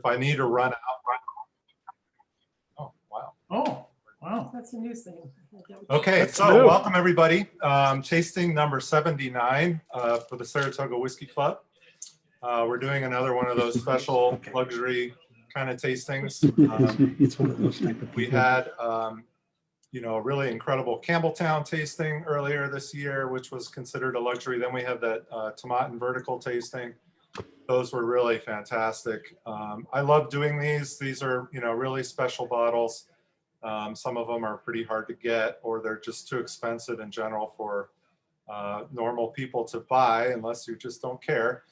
if I need to run out. Oh, wow. Oh, wow. That's a new thing. Okay, That's so new. welcome everybody. Tasting number 79 for the Saratoga Whiskey Club. We're doing another one of those special luxury kind of tastings. It's one of those type of We people. had, you know, a really incredible Campbelltown tasting earlier this year, which was considered a luxury. Then we had that Tomatin vertical tasting. Those were really fantastic. I love doing these. These are, you know, really special bottles. Some of them are pretty hard to get, or they're just too expensive in general for normal people to buy, unless you just don't care.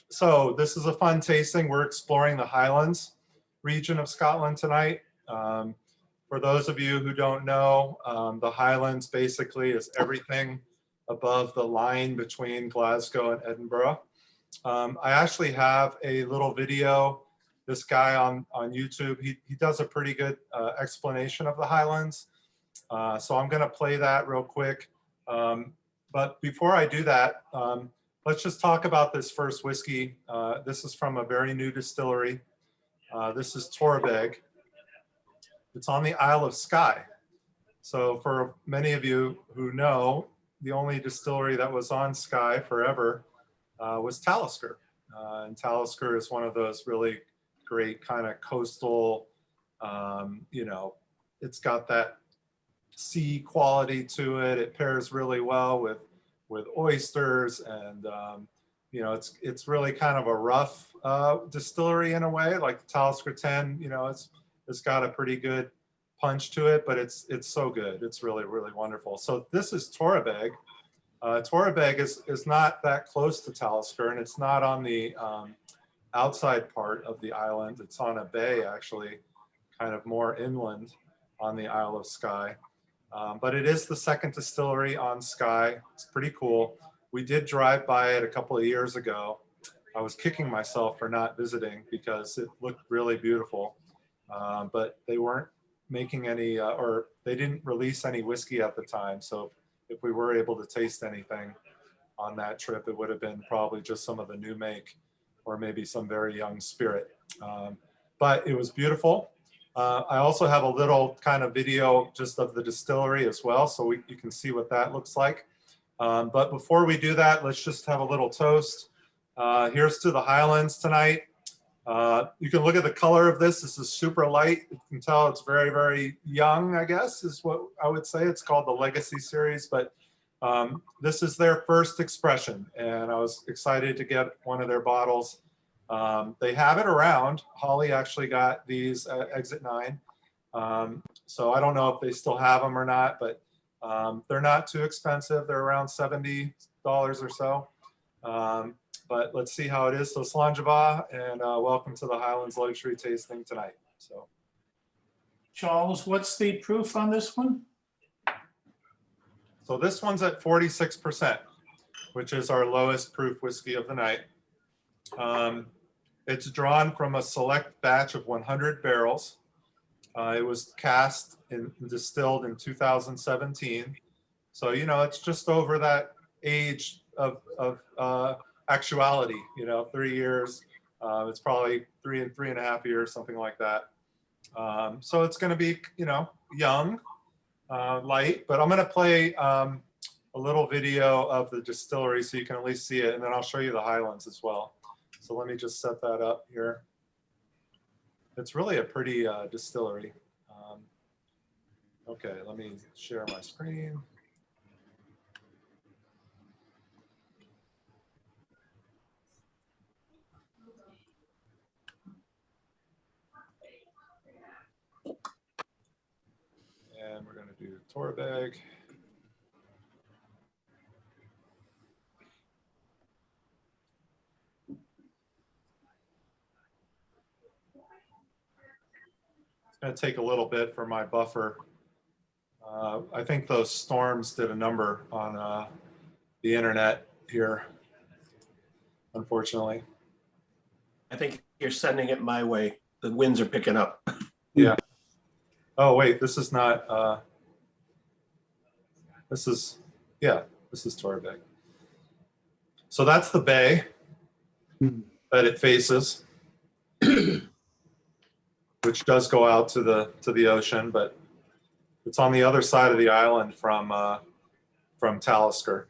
So this is a fun tasting. We're exploring the Highlands region of Scotland tonight. For those of you who don't know, the Highlands basically is everything above the line between Glasgow and Edinburgh. I actually have a little video. This guy on YouTube, he does a pretty good explanation of the Highlands. So I'm gonna play that real quick. But before I do that, let's just talk about this first whiskey. This is from a very new distillery. This is Torabeg. It's on the Isle of Skye. So for many of you who know, the only distillery that was on Skye forever was Talisker. And Talisker is one of those really great kind of coastal, you know, it's got that sea quality to it. It pairs really well with oysters, and you know, it's really kind of a rough distillery in a way. Like Talisker 10, you know, it's got a pretty good punch to it, but it's so good. It's really, really wonderful. So this is Torabeg. Torabeg is not that close to Talisker, and it's not on the outside part of the island. It's on a bay, actually, kind of more inland on the Isle of Skye. But it is the second distillery on Skye. It's pretty cool. We did drive by it a couple of years ago. I was kicking myself for not visiting because it looked really beautiful. But they weren't making any, or they didn't release any whiskey at the time. So if we were able to taste anything on that trip, it would have been probably just some of the new make, or maybe some very young spirit. But it was beautiful. I also have a little kind of video just of the distillery as well, so you can see what that looks like. But before we do that, let's just have a little toast. Here's to the Highlands tonight. You can look at the color of this. This is super light. You can tell it's very, very young, I guess, is what I would say. It's called the Legacy Series, but this is their first expression, and I was excited to get one of their bottles. They have it around. Holly actually got these at Exit 9. So I don't know if they still have them or not, but they're not too expensive. They're around $70 or so. But let's see how it is. So Slanjava, and welcome to the Highlands Luxury Tasting tonight. Charles, what's the proof on this one? So this one's at 46%, which is our lowest proof whiskey of the night. It's drawn from a select batch of 100 barrels. It was cast and distilled in 2017. So, you know, it's just over that age of actuality, you know, 3 years. It's probably 3.5 years, something like that. So it's going to be, you know, young, light, but I'm going to play a little video of the distillery so you can at least see it, and then I'll show you the Highlands as well. So let me just set that up here. It's really a pretty distillery. Okay, let me share my screen. And we're going to do Torabeg. It's going to take a little bit for my buffer. I think those storms did a number on the internet here, unfortunately. I think you're sending it my way. The winds are picking up. Yeah. Oh, wait, this is not, this is Torabeg. So that's the bay that it faces. which does go out to the ocean, but it's on the other side of the island from Talisker.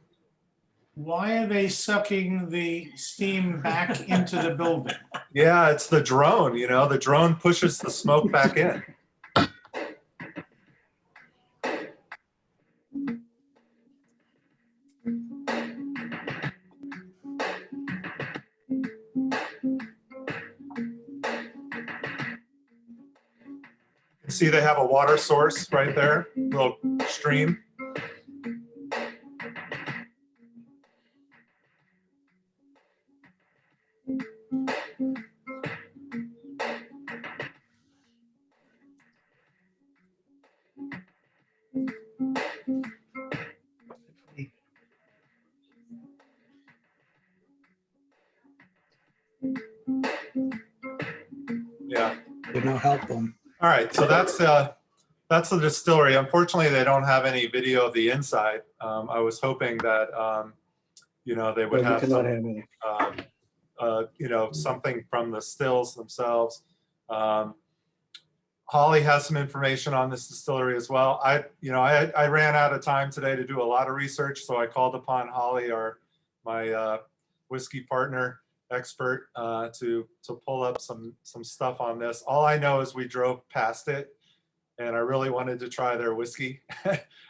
Why are they sucking the steam back into the building? Yeah, it's the drone, you know, the drone pushes the smoke back in. See, they have a water source right there, little stream. Yeah. Did not help them. All right, so that's the distillery. Unfortunately, they don't have any video of the inside. I was hoping that you know, they would Well, you have cannot some, have any. you know, something from the stills themselves. Holly has some information on this distillery as well. I ran out of time today to do a lot of research, so I called upon Holly, my whiskey partner expert, to pull up some stuff on this. All I know is we drove past it, and I really wanted to try their whiskey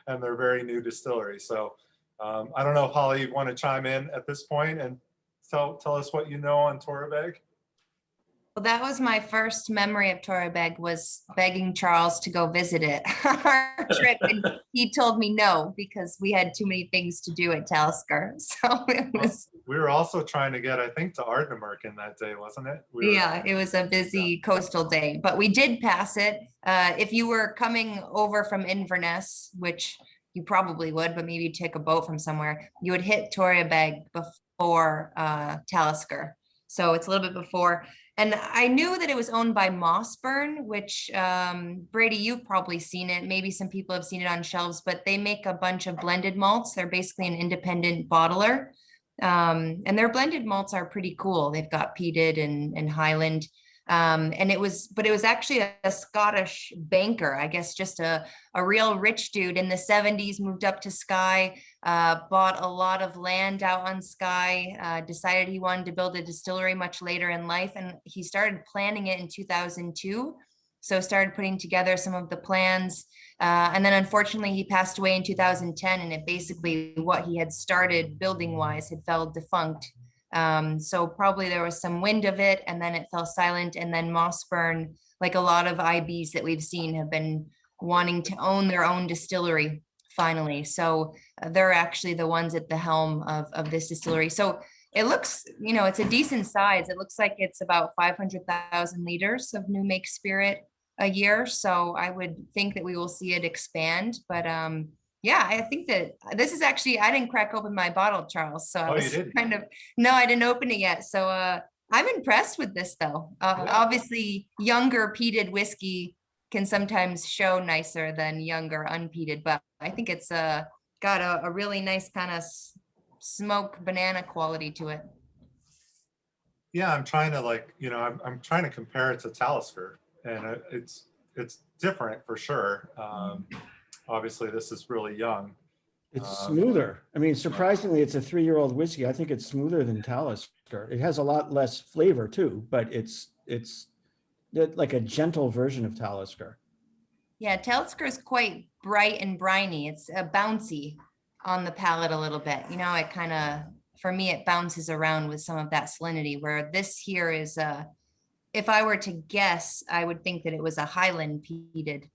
and their very new distillery. So I don't know if Holly, you want to chime in at this point and tell us what you know on Torabeg? Well, that was my first memory of Torabeg, was begging Charles to go visit it on our trip. And he told me no, because we had too many things to do at Talisker. So it was. We were also trying to get, I think, to Ardnamurchan that day, wasn't it? Yeah, it was a busy coastal day, but we did pass it. If you were coming over from Inverness, which you probably would, but maybe you take a boat from somewhere, you would hit Torabeg before Talisker. So it's a little bit before. And I knew that it was owned by Mossburn, which Brady, you've probably seen it. Maybe some people have seen it on shelves, but they make a bunch of blended malts. They're basically an independent bottler. And their blended malts are pretty cool. They've got peated and Highland. And it was actually a Scottish banker, I guess, just a real rich dude in the 70s, moved up to Skye, bought a lot of land out on Skye, decided he wanted to build a distillery much later in life. And he started planning it in 2002. So started putting together some of the plans. And then unfortunately he passed away in 2010, and it basically, what he had started building wise had fell defunct. So probably there was some wind of it, and then it fell silent. And then Mossburn, like a lot of IBs that we've seen, have been wanting to own their own distillery finally. So they're actually the ones at the helm of this distillery. So it looks, you know, it's a decent size. It looks like it's about 500,000 liters of new make spirit a year. So I would think that we will see it expand. But yeah, I think that this is actually, I didn't crack open my bottle, Charles. So I was kind of, no, I didn't open it yet. So I'm impressed with this though. Obviously younger peated whiskey can sometimes show nicer than younger unpeated, but I think it's got a really nice kind of smoke banana quality to it. Yeah, I'm trying to I'm trying to compare it to Talisker, and it's different for sure. Obviously this is really young. It's smoother. I mean, surprisingly, it's a 3-year-old whiskey. I think it's smoother than Talisker. It has a lot less flavor too, but it's like a gentle version of Talisker. Yeah, Talisker is quite bright and briny. It's bouncy on the palate a little bit. You know, it kind of, for me, it bounces around with some of that salinity, where this here is, if I were to guess, I would think that it was a Highland peated,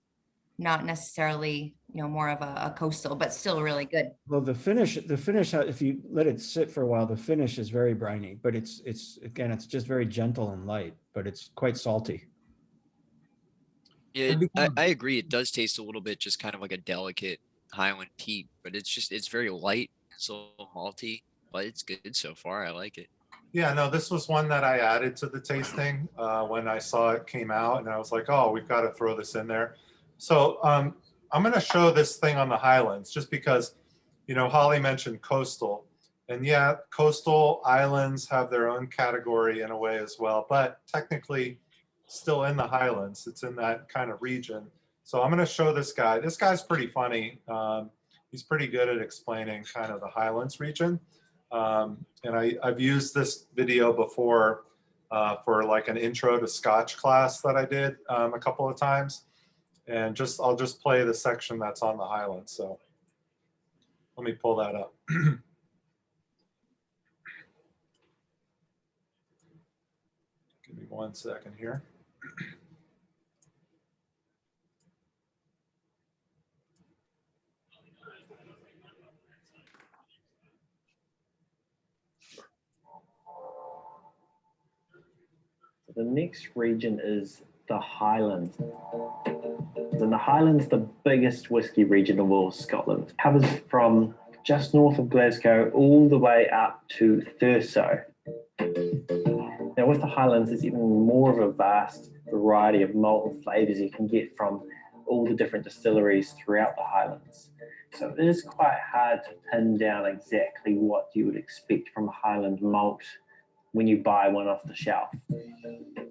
not necessarily, you know, more of a coastal, but still really good. Well, the finish, if you let it sit for a while, the finish is very briny, but it's again, it's just very gentle and light, but it's quite salty. Yeah, I agree. It does taste a little bit just kind of like a delicate Highland peat, but it's very light. It's a little malty, but it's good so far. I like it. Yeah, no, this was one that I added to the tasting when I saw it came out, and I was like, oh, we've got to throw this in there. So I'm going to show this thing on the Highlands just because, you know, Holly mentioned coastal, and yeah, coastal islands have their own category in a way as well, but technically still in the Highlands. It's in that kind of region. So I'm going to show this guy. This guy's pretty funny. He's pretty good at explaining kind of the Highlands region. And I've used this video before for like an intro to Scotch class that I did a couple of times. And I'll just play the section that's on the Highlands. So let me pull that up. Give me 1 second here. The next region is the Highlands. And the Highlands, the biggest whiskey region of all Scotland. It covers from just north of Glasgow all the way up to Thurso. Now with the Highlands, there's even more of a vast variety of malt and flavours you can get from all the different distilleries throughout the Highlands. So it is quite hard to pin down exactly what you would expect from a Highland malt when you buy one off the shelf.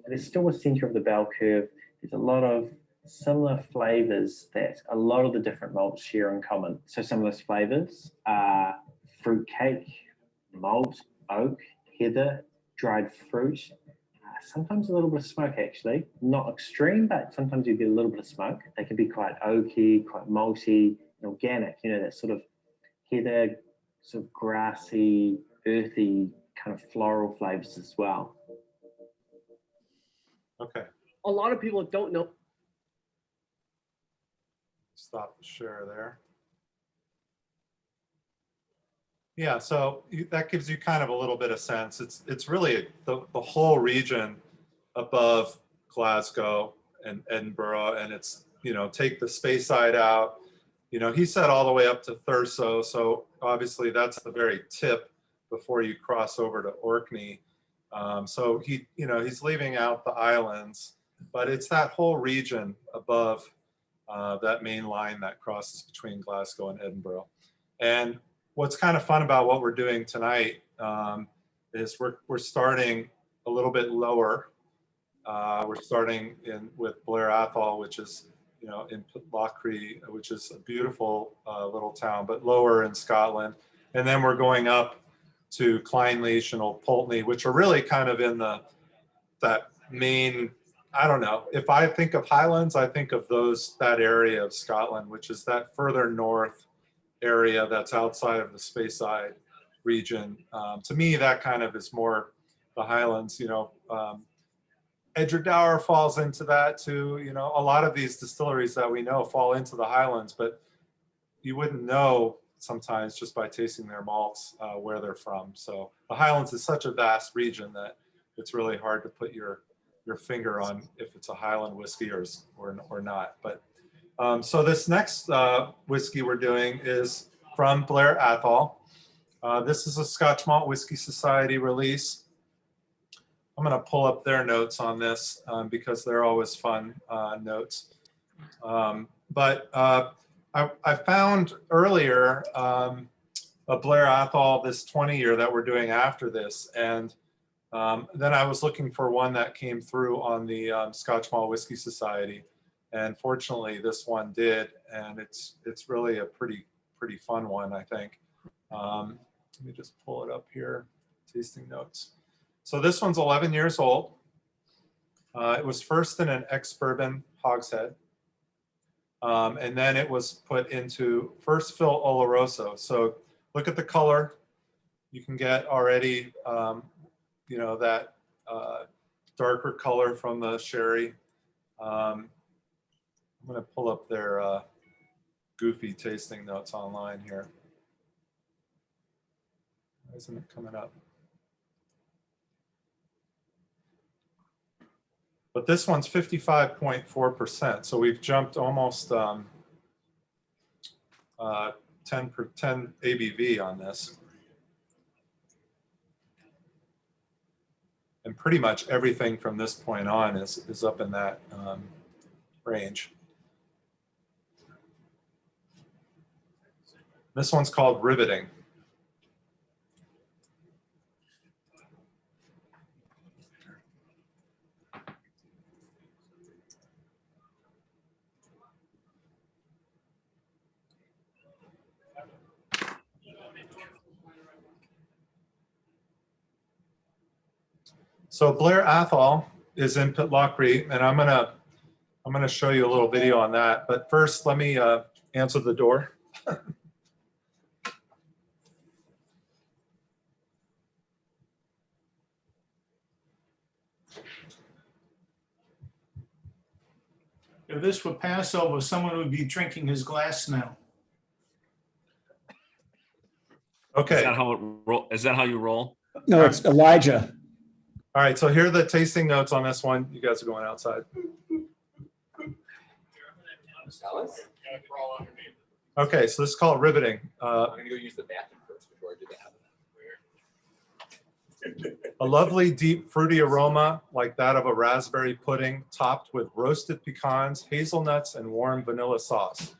It's still a centre of the bell curve. There's a lot of similar flavours that a lot of the different malts share in common. So some of those flavours are fruitcake, malt, oak, heather, dried fruit, sometimes a little bit of smoke actually. Not extreme, but sometimes you get a little bit of smoke. They can be quite oaky, quite malty, organic, you know, that sort of heather, sort of grassy, earthy, kind of floral flavors as well. Okay, A lot of people don't know. stop the share there. Yeah, so that gives you kind of a little bit of sense. It's really the whole region above Glasgow and Edinburgh, and it's, you know, take the Speyside out. You know, he said all the way up to Thurso, so obviously that's the very tip before you cross over to Orkney. So he, you know, he's leaving out the islands, but it's that whole region above that main line that crosses between Glasgow and Edinburgh. And what's kind of fun about what we're doing tonight is we're starting a little bit lower. We're starting with Blair Athol, which is, you know, in Lochrie, which is a beautiful little town, but lower in Scotland. And then we're going up to Clynelish and Old Pulteney, which are really kind of in that main, I don't know, if I think of Highlands, I think of that area of Scotland, which is that further north area that's outside of the Speyside region. To me, that kind of is more the Highlands, you know. Edgerdour falls into that too. You know, a lot of these distilleries that we know fall into the Highlands, but you wouldn't know sometimes just by tasting their malts where they're from. So the Highlands is such a vast region that it's really hard to put your finger on if it's a Highland whiskey or not. But so this next whiskey we're doing is from Blair Athol. This is a Scotch Malt Whiskey Society release. I'm going to pull up their notes on this because they're always fun notes. But I found earlier a Blair Athol, this 20-year that we're doing after this. And then I was looking for one that came through on the Scotch Malt Whiskey Society. And fortunately, this one did. And it's really a pretty fun one, I think. Let me just pull it up here, tasting notes. So this one's 11 years old. It was first in an ex-bourbon hogshead. And then it was put into first fill Oloroso. So look at the color. You can get already, you know, that darker color from the sherry. I'm going to pull up their goofy tasting notes online here. Why isn't it coming up? But this one's 55.4%. So we've jumped almost 10 ABV on this. And pretty much everything from this point on is up in that range. This one's called Riveting. So Blair Athol is in Pitlochry, and I'm gonna show you a little video on that. But first, let me answer the door. If this were Passover, someone would be drinking his glass now. Okay. Is that how you roll? No, it's Elijah. All right. So here are the tasting notes on this one. You guys are going outside. Okay. So this is called riveting. I'm gonna go use the bathroom first before I do that. A lovely, deep, fruity aroma like that of a raspberry pudding topped with roasted pecans, hazelnuts, and warm vanilla sauce.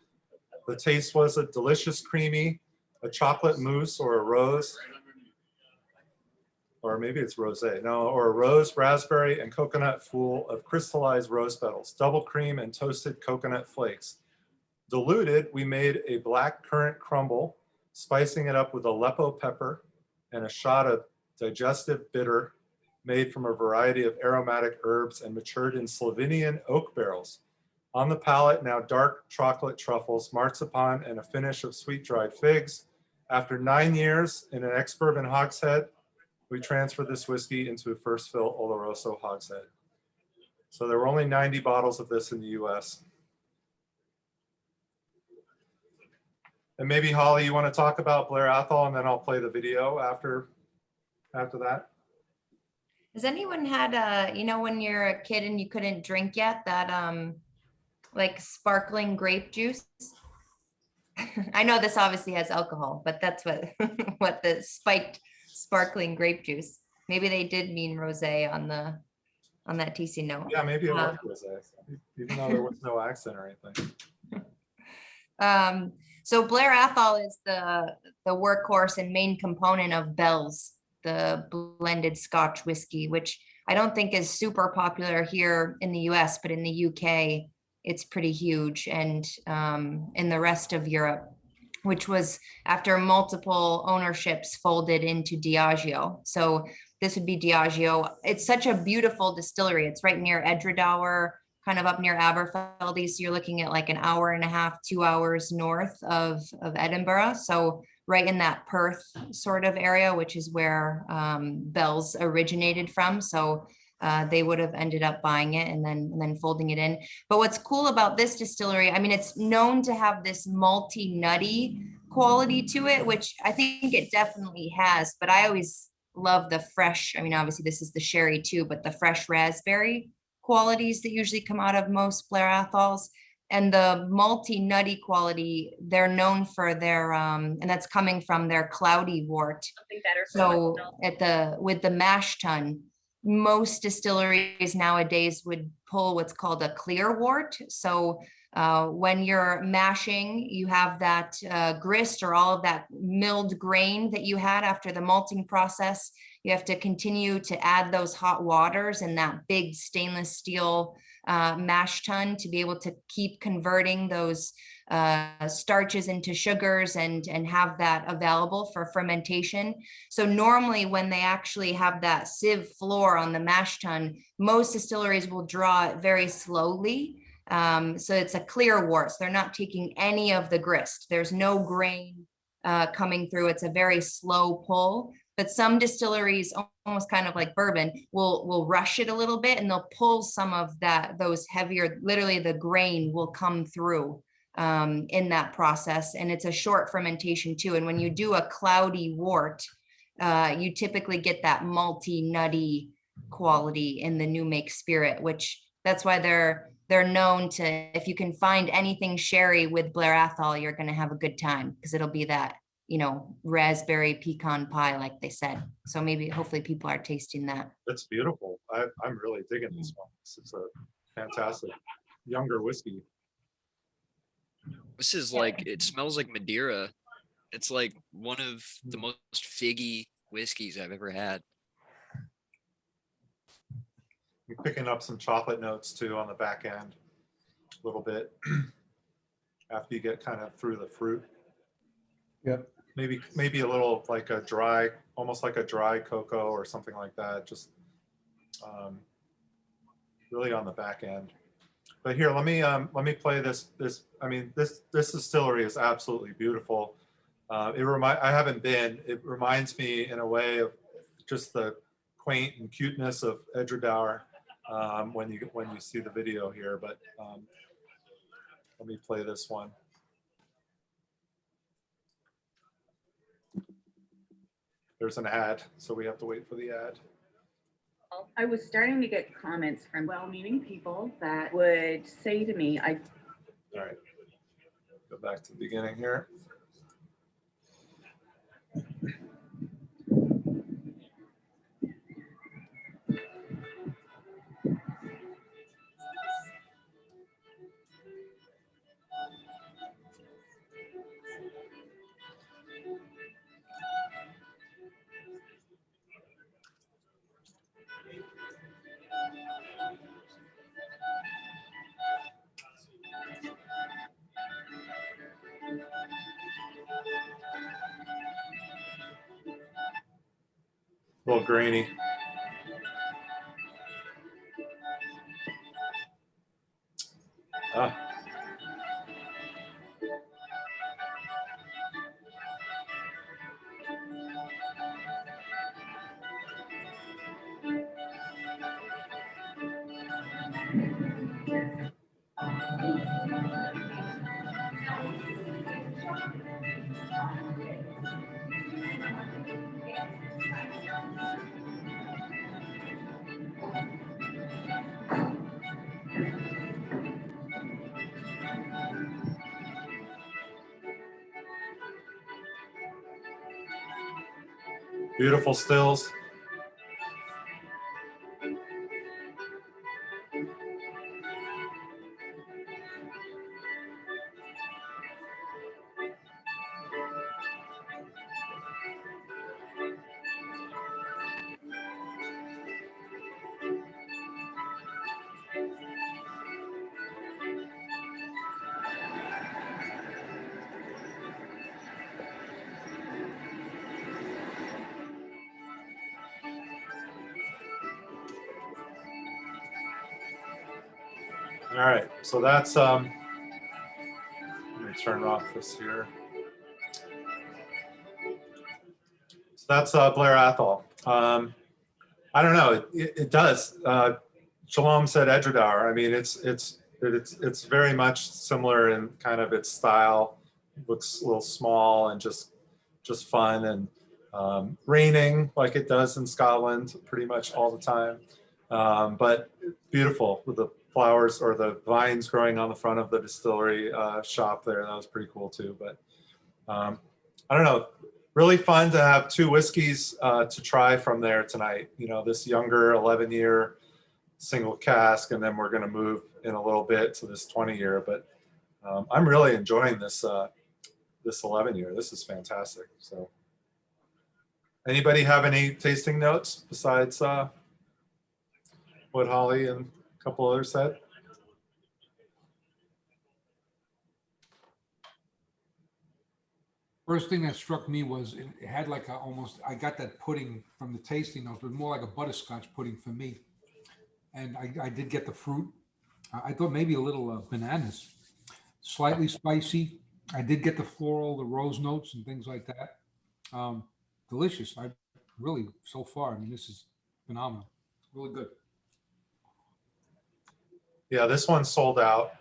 The taste was a delicious creamy, a chocolate mousse or a rose, or maybe it's rosé, no, or a rose, raspberry, and coconut full of crystallized rose petals, double cream, and toasted coconut flakes. Diluted, we made a black currant crumble, spicing it up with Aleppo pepper and a shot of digestive bitter made from a variety of aromatic herbs and matured in Slovenian oak barrels. On the palate, now dark chocolate truffles, marzipan, and a finish of sweet dried figs. After 9 years in an ex-bourbon hogshead, we transferred this whiskey into a first fill Oloroso hogshead. So there were only 90 bottles of this in the US. And maybe Holly, you want to talk about Blair Athol, and then I'll play the video after that. Has anyone had you know, when you're a kid and you couldn't drink yet, that like sparkling grape juice? I know this obviously has alcohol, but that's what what the spiked sparkling grape juice. Maybe they did mean rosé on that TC note. Yeah, maybe it was rosé, even though there was no accent or anything. So Blair Athol is the workhorse and main component of Bell's, the blended Scotch whiskey, which I don't think is super popular here in the US, but in the UK, it's pretty huge. And in the rest of Europe, which was after multiple ownerships folded into Diageo. So this would be Diageo. It's such a beautiful distillery. It's right near Edradour, kind of up near Aberfeldy. So you're looking at like an hour and a half, 2 hours north of Edinburgh. So right in that Perth sort of area, which is where Bell's originated from. So they would have ended up buying it and then folding it in. But what's cool about this distillery, I mean, it's known to have this malty nutty quality to it, which I think it definitely has. But I always love the fresh, I mean, obviously this is the sherry too, but the fresh raspberry qualities that usually come out of most Blair Athols. And the malty nutty quality, they're known for their, and that's coming from their cloudy wort. So with the mash tun, most distilleries nowadays would pull what's called a clear wort. So when you're mashing, you have that grist or all of that milled grain that you had after the malting process. You have to continue to add those hot waters in that big stainless steel mash tun to be able to keep converting those starches into sugars and have that available for fermentation. So normally when they actually have that sieve floor on the mash tun, most distilleries will draw it very slowly. So it's a clear wort. So they're not taking any of the grist. There's no grain coming through. It's a very slow pull. But some distilleries, almost kind of like bourbon, will rush it a little bit and they'll pull some of those heavier, literally the grain will come through in that process. And it's a short fermentation too. And when you do a cloudy wort, you typically get that malty, nutty quality in the new make spirit, which that's why they're known to, if you can find anything sherry with Blair Athol, you're going to have a good time because it'll be that, you know, raspberry pecan pie, like they said. So maybe, hopefully people are tasting that. That's beautiful. I'm really digging this one. It's a fantastic younger whiskey. This is like, it smells like Madeira. It's like one of the most figgy whiskeys I've ever had. You're picking up some chocolate notes too on the back end, a little bit after you get kind of through the fruit. Yep. Maybe a little like a dry, almost like a dry cocoa or something like that. Just really on the back end. But here, let me play this. I mean, this distillery is absolutely beautiful. I haven't been. It reminds me in a way of just the quaint and cuteness of Edradour when you see the video here. But let me play this one. There's an ad, so we have to wait for the ad. I was starting to get comments from well-meaning people that would say to me, All right, go back to the beginning here. A little grainy. Ah. Beautiful stills. All right, so that's let me turn off this here. So that's Blair Athol. I don't know, it does. Shalom said Edradour. I mean, it's very much similar in kind of its style. Looks a little small and just fun, and raining like it does in Scotland pretty much all the time. But beautiful with the flowers or the vines growing on the front of the distillery shop there. That was pretty cool too. But I don't know, really fun to have two whiskeys to try from there tonight. You know, this younger 11-year single cask, and then we're going to move in a little bit to this 20-year. But I'm really enjoying this this 11-year. This is fantastic. So, anybody have any tasting notes besides what Holly and a couple others said? First thing that struck me was it had like a almost, I got that pudding from the tasting notes, but more like a butterscotch pudding for me. And I did get the fruit. I thought maybe a little bananas, slightly spicy. I did get the floral, the rose notes and things like that. Delicious. I really, so far, I mean, this is phenomenal. Really good. Yeah, this one sold out.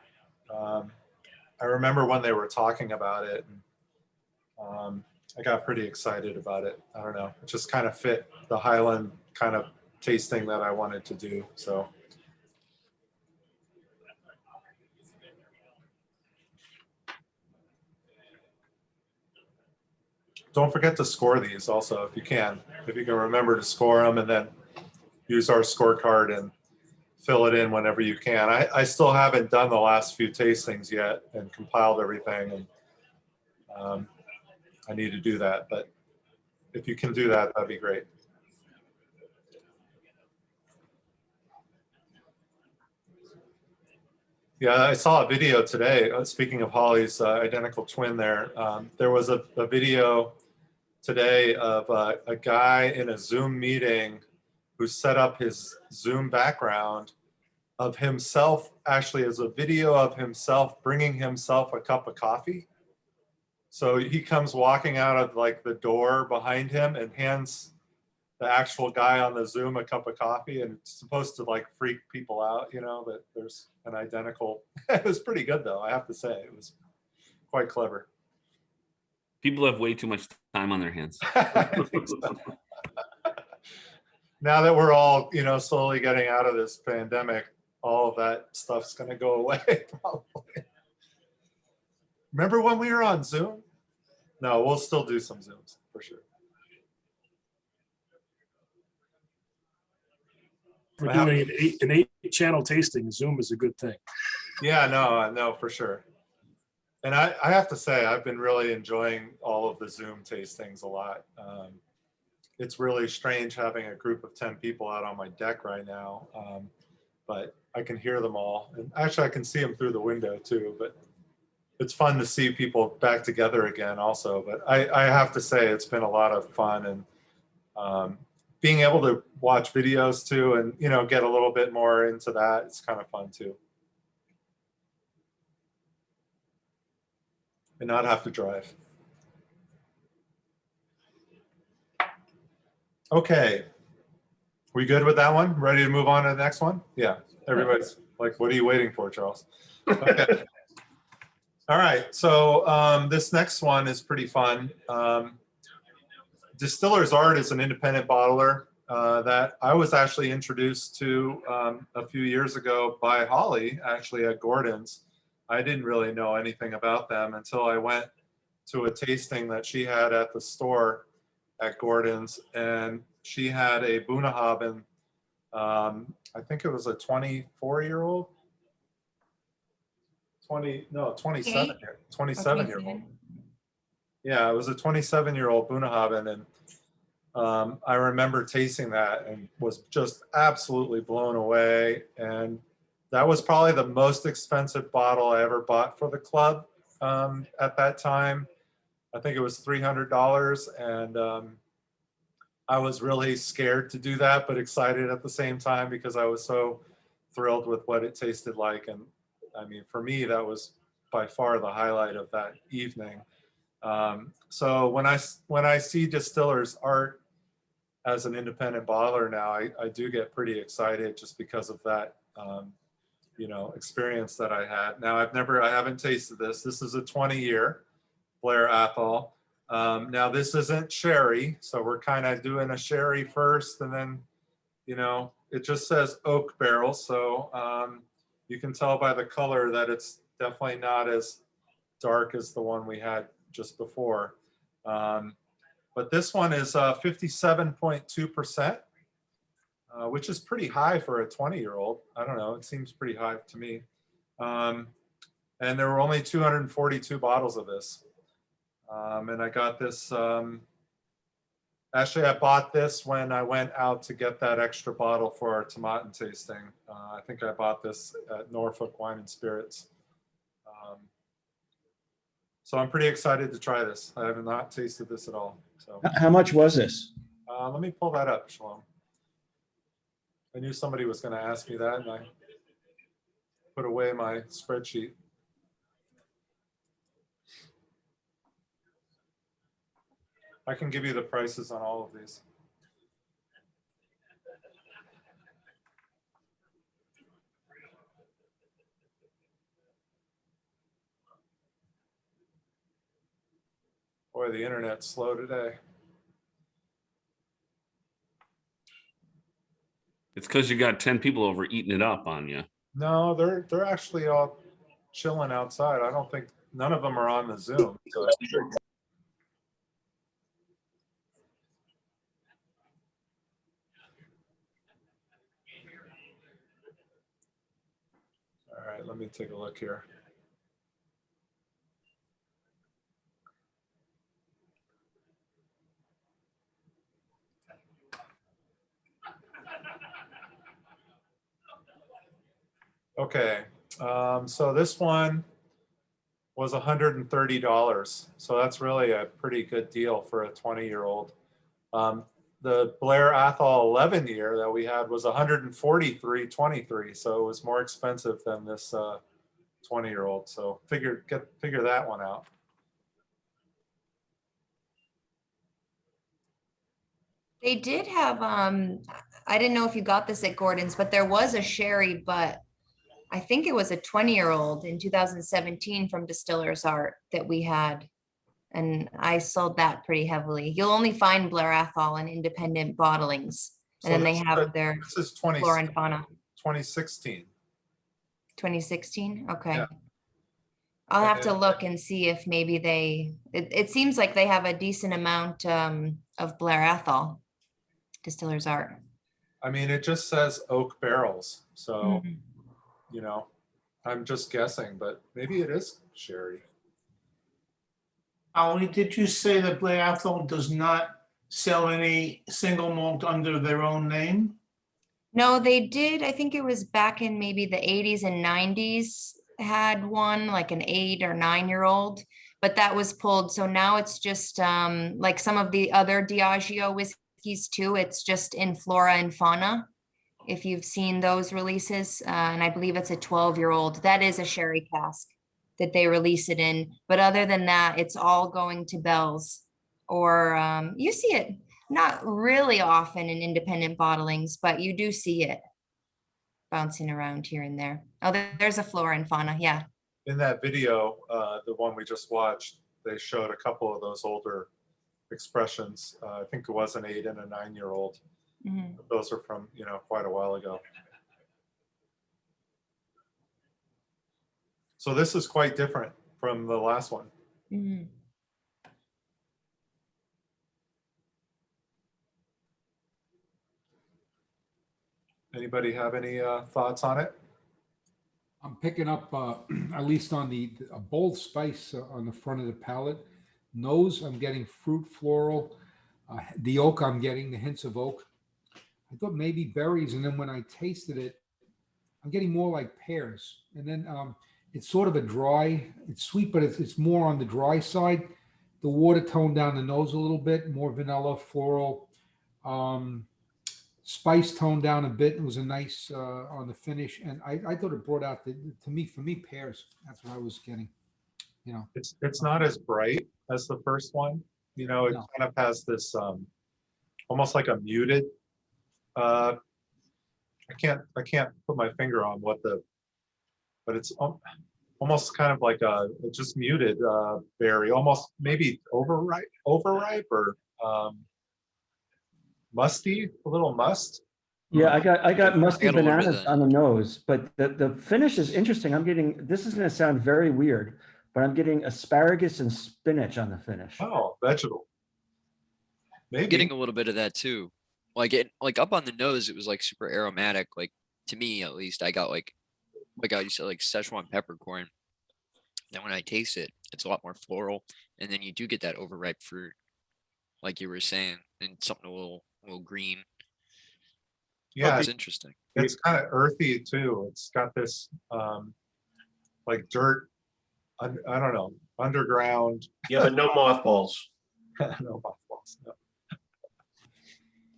I remember when they were talking about it. And, I got pretty excited about it. I don't know. It just kind of fit the Highland kind of tasting that I wanted to do. So. Don't forget to score these also if you can. If you can remember to score them and then use our scorecard and fill it in whenever you can. I still haven't done the last few tastings yet and compiled everything. And I need to do that. But if you can do that, that'd be great. Yeah, I saw a video today. Speaking of Holly's identical twin there, there was a video today of a guy in a Zoom meeting who set up his Zoom background of himself, actually as a video of himself bringing himself a cup of coffee. So he comes walking out of like the door behind him and hands the actual guy on the Zoom a cup of coffee, and it's supposed to like freak people out, you know, that there's an identical. It was pretty good though, I have to say. It was quite clever. People have way too much time on their hands. I think so. Now that we're all, you know, slowly getting out of this pandemic, all of that stuff's going to go away probably. Remember when we were on Zoom? No, we'll still do some Zooms for sure. We're doing an eight channel tasting. Zoom is a good thing. Yeah, no, for sure. And I have to say, I've been really enjoying all of the Zoom tastings a lot. It's really strange having a group of 10 people out on my deck right now, but I can hear them all. And actually, I can see them through the window too, but it's fun to see people back together again also. But I have to say, it's been a lot of fun, and being able to watch videos too, and, you know, get a little bit more into that. It's kind of fun too. And not have to drive. Okay. We good with that one? Ready to move on to the next one? Yeah. Everybody's like, what are you waiting for, Charles? Okay. All right. So this next one is pretty fun. Distiller's Art is an independent bottler that I was actually introduced to a few years ago by Holly, actually at Gordon's. I didn't really know anything about them until I went to a tasting that she had at the store at Gordon's, and she had a Bunnahabhain. I think it was a 24-year-old. 27-year-old. Yeah, it was a 27-year-old Bunnahabhain, and I remember tasting that and was just absolutely blown away. And that was probably the most expensive bottle I ever bought for the club at that time. I think it was $300, and I was really scared to do that, but excited at the same time because I was so thrilled with what it tasted like. And I mean, for me, that was by far the highlight of that evening. So when I see Distiller's Art as an independent bottler now, I do get pretty excited just because of that, you know, experience that I had. Now I haven't tasted this. This is a 20-year Blair Athol. Now this isn't sherry, so we're kind of doing a sherry first, and then, you know, it just says oak barrel, so you can tell by the color that it's definitely not as dark as the one we had just before. But this one is 57.2%, which is pretty high for a 20-year-old. I don't know, it seems pretty high to me. And there were only 242 bottles of this. And I got this, actually I bought this when I went out to get that extra bottle for our tomatin tasting. I think I bought this at Norfolk Wine and Spirits. So I'm pretty excited to try this. I have not tasted this at all. So How much was this? let me pull that up, Shalom. I knew somebody was going to ask me that, and I put away my spreadsheet. I can give you the prices on all of these. Boy, the internet's slow today. It's because you got 10 people over eating it up on you. No, they're actually all chilling outside. I don't think none of them are on the Zoom. So. All right, let me take a look here. Okay, so this one was $130. So that's really a pretty good deal for a 20-year-old. the Blair Athol 11 year that we had was 143.23. So it was more expensive than this 20-year-old. So figure that one out. They did have, I didn't know if you got this at Gordon's, but there was a sherry, but I think it was a 20-year-old in 2017 from Distiller's Art that we had. And I sold that pretty heavily. You'll only find Blair Athol in independent bottlings. And then they have their This is Flora and Fauna. 2016. 2016? Okay. Yeah. I'll have to look and see if maybe it seems like they have a decent amount of Blair Athol, Distiller's Art. I mean, it just says oak barrels. So, Mhm. you know, I'm just guessing, but maybe it is sherry. Ollie, did you say that Blair Athol does not sell any single malt under their own name? No, they did. I think it was back in maybe the 80s and 90s had one, like an 8 or 9-year-old, but that was pulled. So now it's just like some of the other Diageo whiskeys too. It's just in Flora and Fauna. If you've seen those releases, and I believe it's a 12-year-old, that is a sherry cask that they release it in. But other than that, it's all going to Bell's, or you see it not really often in independent bottlings, but you do see it bouncing around here and there. Oh, there's a Flora and Fauna, yeah. In that video, the one we just watched, they showed a couple of those older expressions. I think it was an 8 and a 9-year-old. Mhm. Those are from, you know, quite a while ago. So this is quite different from the last one. Mhm. Anybody have any thoughts on it? I'm picking up, at least on a bold spice on the front of the palate. Nose, I'm getting fruit floral. The oak, I'm getting the hints of oak. I thought maybe berries, and then when I tasted it, I'm getting more like pears. And then it's sort of a dry, it's sweet, but it's more on the dry side. The water toned down the nose a little bit, more vanilla, floral. Spice toned down a bit. It was a nice on the finish, and I thought it brought out for me pears. That's what I was getting. You know, it's not as bright as the first one. You know, it No. kind of has this almost like a muted. I can't put my finger on but it's almost kind of like a just muted berry, almost maybe overripe or musty, a little must. Yeah, I got musky got a little bit of bananas that. on the nose, but the finish is interesting. I'm getting, this is gonna sound very weird, but I'm getting asparagus and spinach on the finish. Oh, vegetable. Maybe. Getting a little bit of that too. Like up on the nose, it was like super aromatic. Like to me, at least, I got like I used to like Szechuan peppercorn. Then when I taste it, it's a lot more floral, and then you do get that overripe fruit, like you were saying, and something a little green. Yeah, It's interesting. it's kind of earthy too. It's got this like dirt, I don't know, underground. Yeah, but no mothballs. No mothballs, no.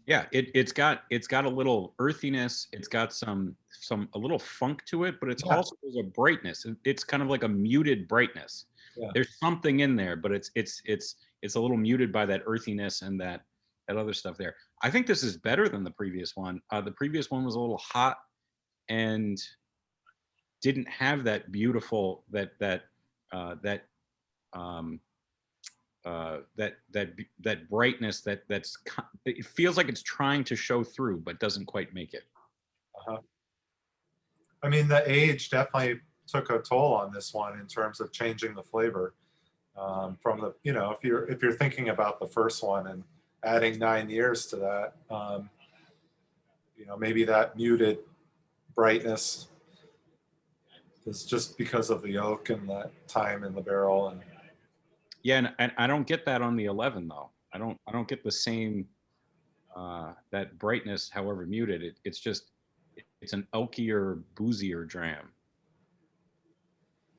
Yeah, it's got a little earthiness. It's got a little funk to it, but it's Yeah. also there's a brightness. It's kind of like a muted brightness. Yeah. There's something in there, but it's a little muted by that earthiness and that other stuff there. I think this is better than the previous one. The previous one was a little hot and didn't have that beautiful that brightness it feels like it's trying to show through but doesn't quite make it. I mean, the age definitely took a toll on this one in terms of changing the flavor. From the, you know, if you're thinking about the first one and adding 9 years to that, you know, maybe that muted brightness is just because of the oak and that time in the barrel. And Yeah, and I don't get that on the 11 though. I don't get the same that brightness, however muted. It's an oakier, boozier dram.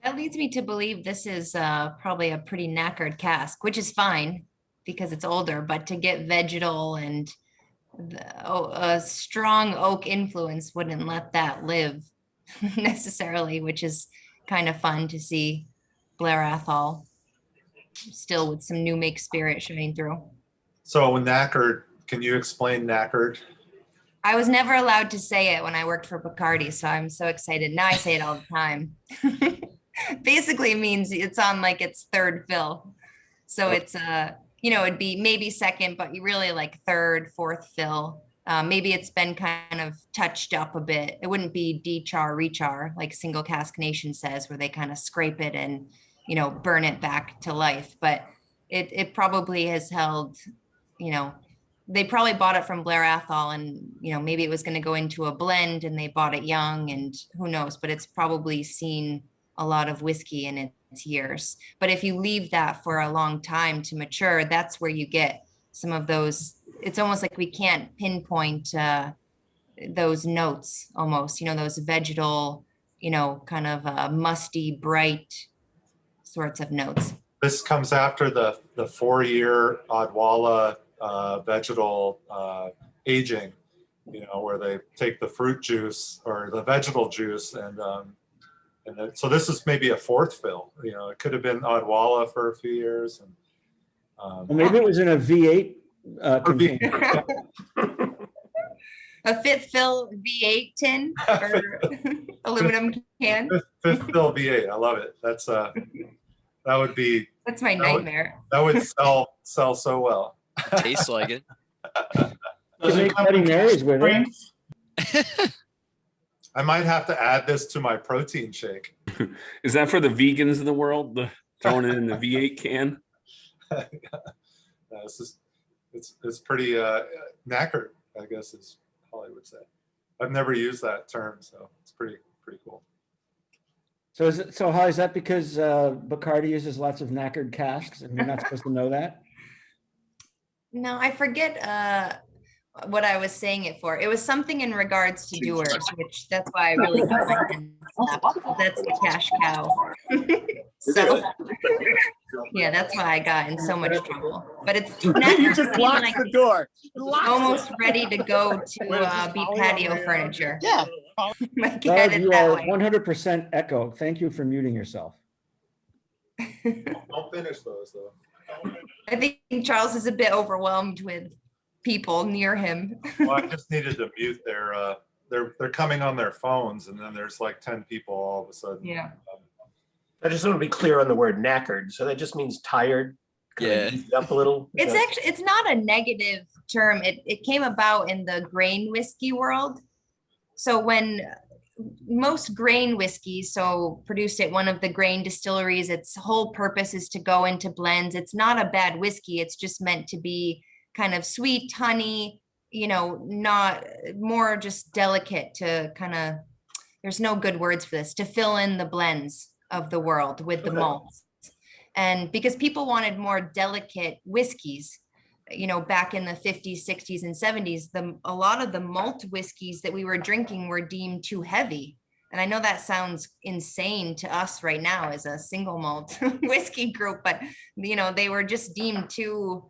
That leads me to believe this is probably a pretty knackered cask, which is fine because it's older, but to get vegetal and a strong oak influence wouldn't let that live necessarily, which is kind of fun to see Blair Athol still with some new make spirit shining through. So knackered, can you explain knackered? I was never allowed to say it when I worked for Bacardi, so I'm so excited. Now I say it all the time. Basically it means it's on like its third fill. So it's it'd be maybe second, but you really like third, fourth fill. Maybe it's been kind of touched up a bit. It wouldn't be de-char, re-char like Single Cask Nation says, where they kind of scrape it and, burn it back to life. But it probably has held, they probably bought it from Blair Athol and, maybe it was going to go into a blend and they bought it young and who knows, but it's probably seen a lot of whiskey in its years. But if you leave that for a long time to mature, that's where you get some of those. It's almost like we can't pinpoint those notes almost, those vegetal, kind of musty, bright sorts of notes. This comes after the 4-year Odwalla vegetal aging, where they take the fruit juice or the vegetal juice and then, so this is maybe a fourth fill. It could have been Odwalla for a few years. And Well, maybe it was in a V8 container. A fifth fill V8 tin or aluminum can. Fifth fill V8. I love it. That's that would be. That's my nightmare. That would sell so well. Tastes like it. Does it come in Marys with it. strength? I might have to add this to my protein shake. Is that for the vegans of the world? Throwing it in the V8 can? It's pretty knackered, I guess is all I would say. I've never used that term, so it's pretty cool. So how is that because Bacardi uses lots of knackered casks and you're not supposed to know that? No, I forget what I was saying it for. It was something in regards to doers, which that's why I really got my hands up. That's the cash cow. So yeah, that's why I got in so much trouble. But it's You just locked the door. almost ready to go to be patio furniture. Yeah. Like, Well, headed you that are way. 100% echo. Thank you for muting yourself. Don't finish those though. I think Charles is a bit overwhelmed with people near him. Well, I just needed to mute they're coming on their phones and then there's like 10 people all of a sudden. Yeah. I just want to be clear on the word knackered. So that just means tired. Yeah. Used up a little. It's actually, it's not a negative term. It came about in the grain whiskey world. So when most grain whiskeys, so produced at one of the grain distilleries, its whole purpose is to go into blends. It's not a bad whiskey. It's just meant to be kind of sweet, honey, not more just delicate to kind of, there's no good words for this, to fill in the blends of the world with the malts. And because people wanted more delicate whiskeys, back in the 50s, 60s, and 70s, a lot of the malt whiskeys that we were drinking were deemed too heavy. And I know that sounds insane to us right now as a single malt whiskey group, but they were just deemed too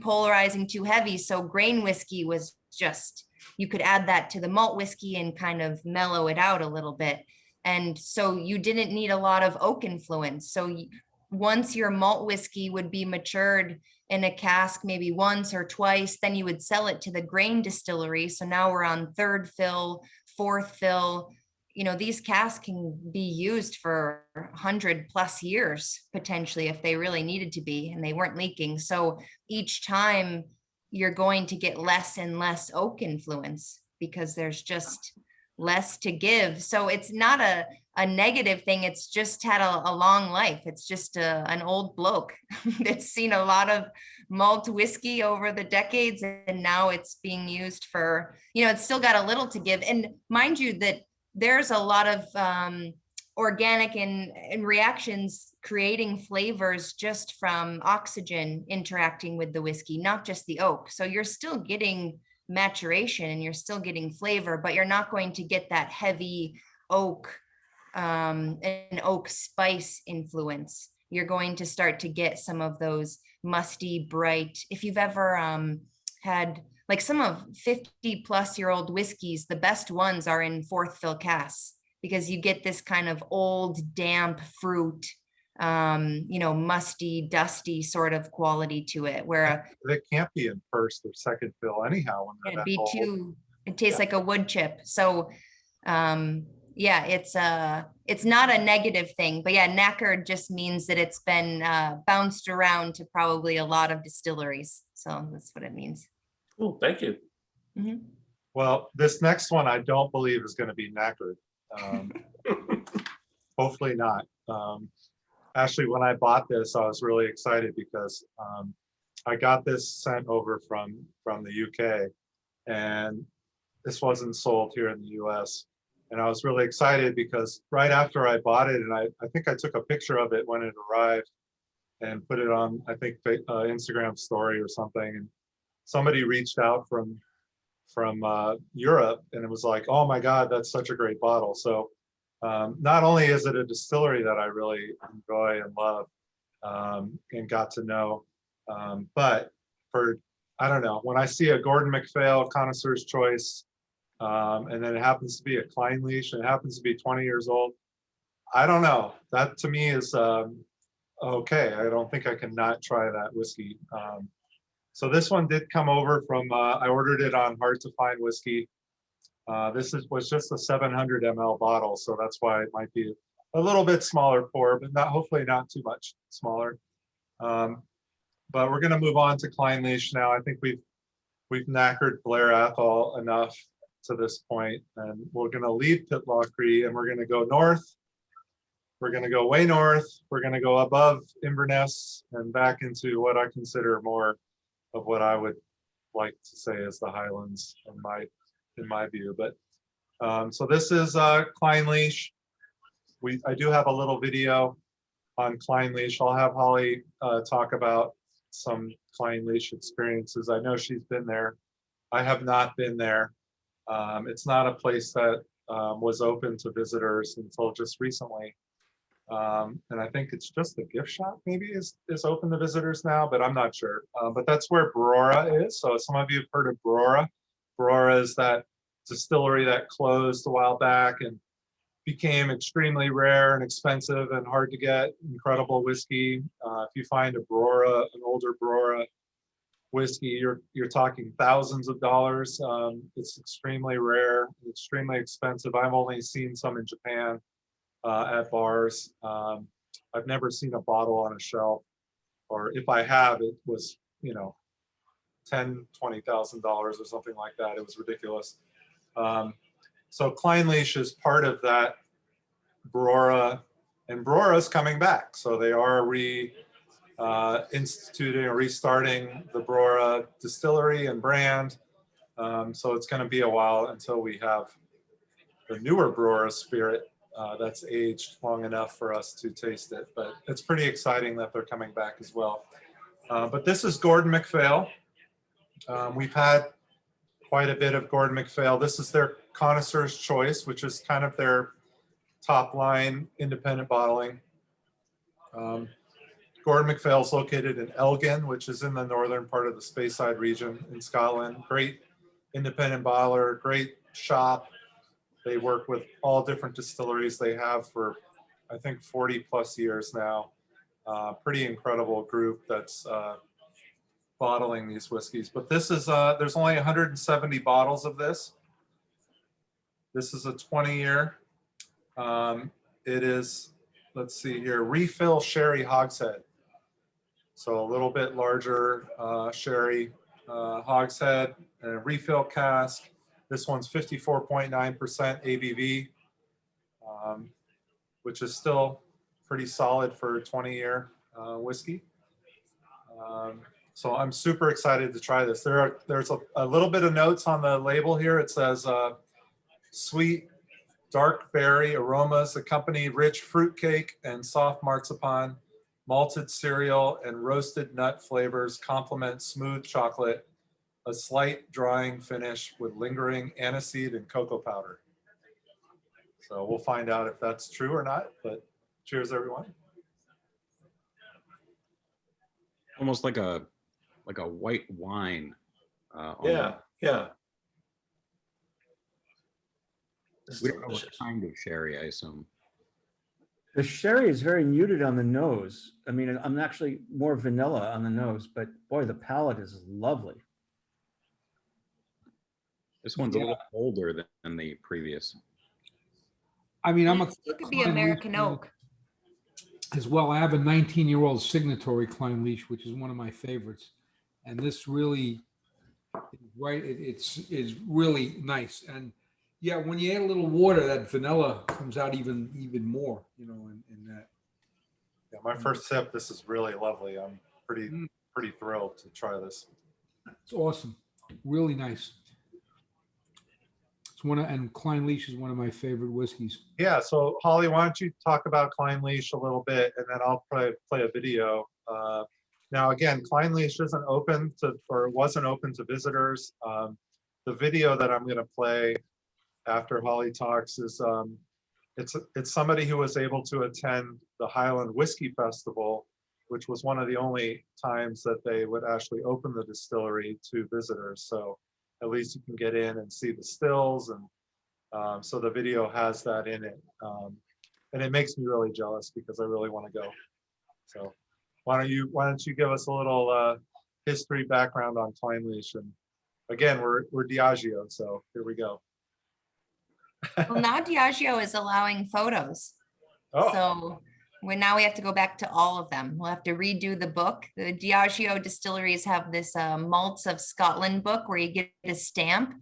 polarizing, too heavy. So grain whiskey was just, you could add that to the malt whiskey and kind of mellow it out a little bit. And so you didn't need a lot of oak influence. So once your malt whiskey would be matured in a cask maybe once or twice, then you would sell it to the grain distillery. So now we're on third fill, fourth fill. These casks can be used for 100+ years potentially if they really needed to be and they weren't leaking. So each time you're going to get less and less oak influence because there's just less to give. So it's not a negative thing. It's just had a long life. It's just an old bloke that's seen a lot of malt whiskey over the decades. And now it's being used for, it's still got a little to give. And mind you that there's a lot of organic and reactions creating flavors just from oxygen interacting with the whiskey, not just the oak. So you're still getting maturation and you're still getting flavor, but you're not going to get that heavy oak and oak spice influence. You're going to start to get some of those musty, bright, if you've ever had like some of 50-plus-year-old whiskeys, the best ones are in fourth fill casks because you get this kind of old, damp fruit, musty, dusty sort of quality to it. Where They can't be in first or second fill anyhow when they're it'd that be old. it tastes like a wood chip. So, yeah, it's not a negative thing, but yeah, knackered just means that it's been bounced around to probably a lot of distilleries. So that's what it means. Oh, thank you. Mhm. Well, this next one I don't believe is going to be knackered. Hopefully not. Actually, when I bought this, I was really excited because I got this sent over from the UK, and this wasn't sold here in the US. And I was really excited because right after I bought it, and I think I took a picture of it when it arrived and put it on, I think, Instagram story or something. And somebody reached out from Europe, and it was like, oh my God, that's such a great bottle. So not only is it a distillery that I really enjoy and love and got to know, but I don't know, when I see a Gordon MacPhail Connoisseur's Choice, and then it happens to be a Kleinleash and it happens to be 20 years old, I don't know. That to me is okay. I don't think I can not try that whiskey. So this one did come over from, I ordered it on Hard to Find Whiskey. This was just a 700 ml bottle, so that's why it might be a little bit smaller pour, but hopefully not too much smaller. But we're going to move on to Kleinleash now. I think we've knackered Blair Athol enough to this point, and we're going to leave Pitlock Cree and we're going to go north. We're going to go way north. We're going to go above Inverness and back into what I consider more of what I would like to say is the Highlands in my view. But so this is Kleinleash. I do have a little video on Kleinleash. I'll have Holly talk about some Kleinleash experiences. I know she's been there. I have not been there. It's not a place that was open to visitors until just recently. And I think it's just the gift shop maybe is open to visitors now, but I'm not sure. But that's where Brora is. So some of you have heard of Brora. Brora is that distillery that closed a while back and became extremely rare and expensive and hard to get. Incredible whiskey. If you find a Brora, an older Brora whiskey, you're talking thousands of dollars. It's extremely rare, extremely expensive. I've only seen some in Japan at bars. I've never seen a bottle on a shelf, or if I have, it was, $10,000-$20,000 or something like that. It was ridiculous. So Kleinleash is part of that Brora, and Brora's coming back. So they are instituting or restarting the Brora distillery and brand. So it's going to be a while until we have the newer Brora spirit that's aged long enough for us to taste it. But it's pretty exciting that they're coming back as well. But this is Gordon MacPhail. We've had quite a bit of Gordon MacPhail. This is their Connoisseur's Choice, which is kind of their top line independent bottling. Gordon MacPhail is located in Elgin, which is in the northern part of the Speyside region in Scotland. Great independent bottler, great shop. They work with all different distilleries. They have for, I think, 40 plus years now. Pretty incredible group that's bottling these whiskeys. But this is, there's only 170 bottles of this. This is a 20-year. It is, let's see here, refill sherry hogshead. So a little bit larger sherry hogshead and a refill cask. This one's 54.9% ABV, which is still pretty solid for a 20-year whiskey. So I'm super excited to try this. There's a little bit of notes on the label here. It says sweet, dark berry aromas accompany rich fruit cake and soft marzipan, malted cereal and roasted nut flavors complement smooth chocolate, a slight drying finish with lingering aniseed and cocoa powder. So we'll find out if that's true or not, but cheers everyone. Almost like a white wine. Yeah, yeah. This is We don't know what delicious. kind of sherry, I assume. The sherry is very muted on the nose. I mean, I'm actually more vanilla on the nose, but boy, the palate is lovely. This one's a little older than the previous. I mean, I'm a It could be Klein American Leach oak. as well. I have a 19-year-old signatory Klein Leach, which is one of my favorites, and this really, right? It's really nice. And yeah, when you add a little water, that vanilla comes out even more. You know, in that. Yeah, my first sip, this is really lovely. I'm pretty thrilled to try this. It's awesome. Really nice. It's and Klein Leach is one of my favorite whiskeys. Yeah, so Holly, why don't you talk about Klein Leach a little bit, and then I'll play a video. Now, again, Klein Leach isn't open to, or wasn't open to visitors. The video that I'm going to play after Holly talks is it's somebody who was able to attend the Highland Whiskey Festival, which was one of the only times that they would actually open the distillery to visitors. So at least you can get in and see the stills, and so the video has that in it, and it makes me really jealous because I really want to go. So why don't you give us a little history background on Klein Leach? And again, we're Diageo, so here we go. Well, now Diageo is allowing photos. Oh. So now we have to go back to all of them. We'll have to redo the book. The Diageo distilleries have this Malts of Scotland book where you get a stamp